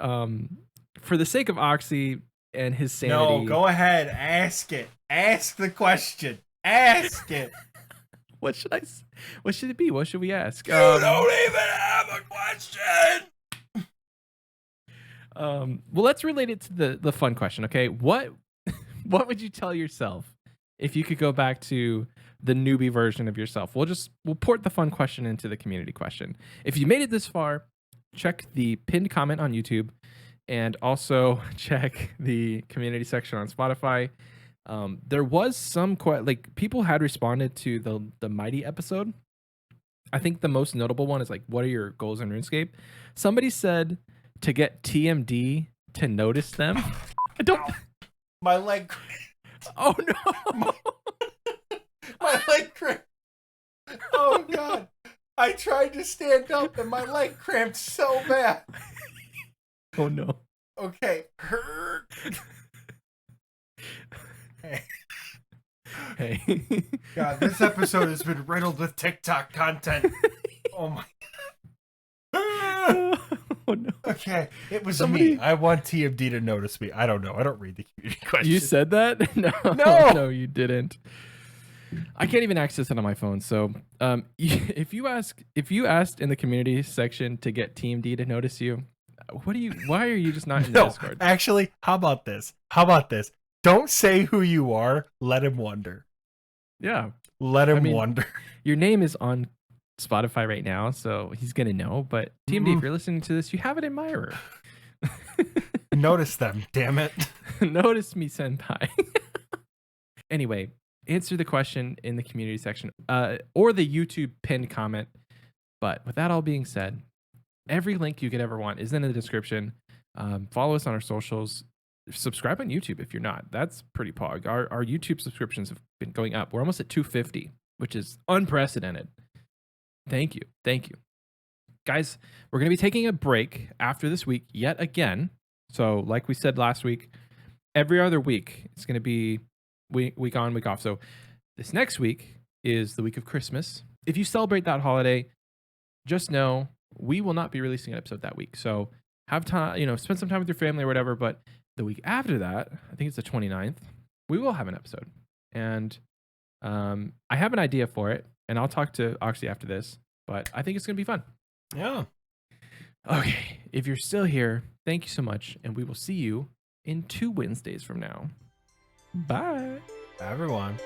for the sake of Oxie and his sanity, no, go ahead, ask it. Ask the question. Ask it. What should it be? What should we ask? You don't even have a question. Well, let's relate it to the fun question. Okay, what would you tell yourself if you could go back to the newbie version of yourself? We'll port the fun question into the community question. If you made it this far, check the pinned comment on YouTube, and also check the community section on Spotify. There was some people had responded to the Mighty episode. I think the most notable one is like, what are your goals in RuneScape? Somebody said to get TMD to notice them. I don't. My leg. Oh no. My leg cramped. Oh God. I tried to stand up and my leg cramped so bad. Oh no. Okay. Hurt. Hey. God, this episode has been riddled with TikTok content. Oh my. Oh no. Okay, it was me. I want TMD to notice me. I don't know. I don't read the community questions. You said that? No. No, you didn't. I can't even access it on my phone. So, if you asked in the community section to get TMD to notice you, why are you just not in the Discord? Actually, how about this? Don't say who you are. Let him wonder. Yeah. Let him wonder. Your name is on Spotify right now, so he's going to know. But TMD, if you're listening to this, you have an admirer. Notice them, damn it. Notice me, senpai. Anyway, answer the question in the community section or the YouTube pinned comment. But with that all being said, every link you could ever want is in the description. Follow us on our socials. Subscribe on YouTube if you're not. That's pretty pog. Our YouTube subscriptions have been going up. We're almost at 250, which is unprecedented. Thank you. Thank you. Guys, we're going to be taking a break after this week yet again. So like we said last week, every other week, it's going to be week on, week off. So this next week is the week of Christmas. If you celebrate that holiday, just know we will not be releasing an episode that week. So have time, spend some time with your family or whatever. But the week after that, I think it's the 29th, we will have an episode. And I have an idea for it, and I'll talk to Oxie after this, but I think it's going to be fun. Yeah. Okay. If you're still here, thank you so much. And we will see you in 2 Wednesdays from now. Bye. Everyone.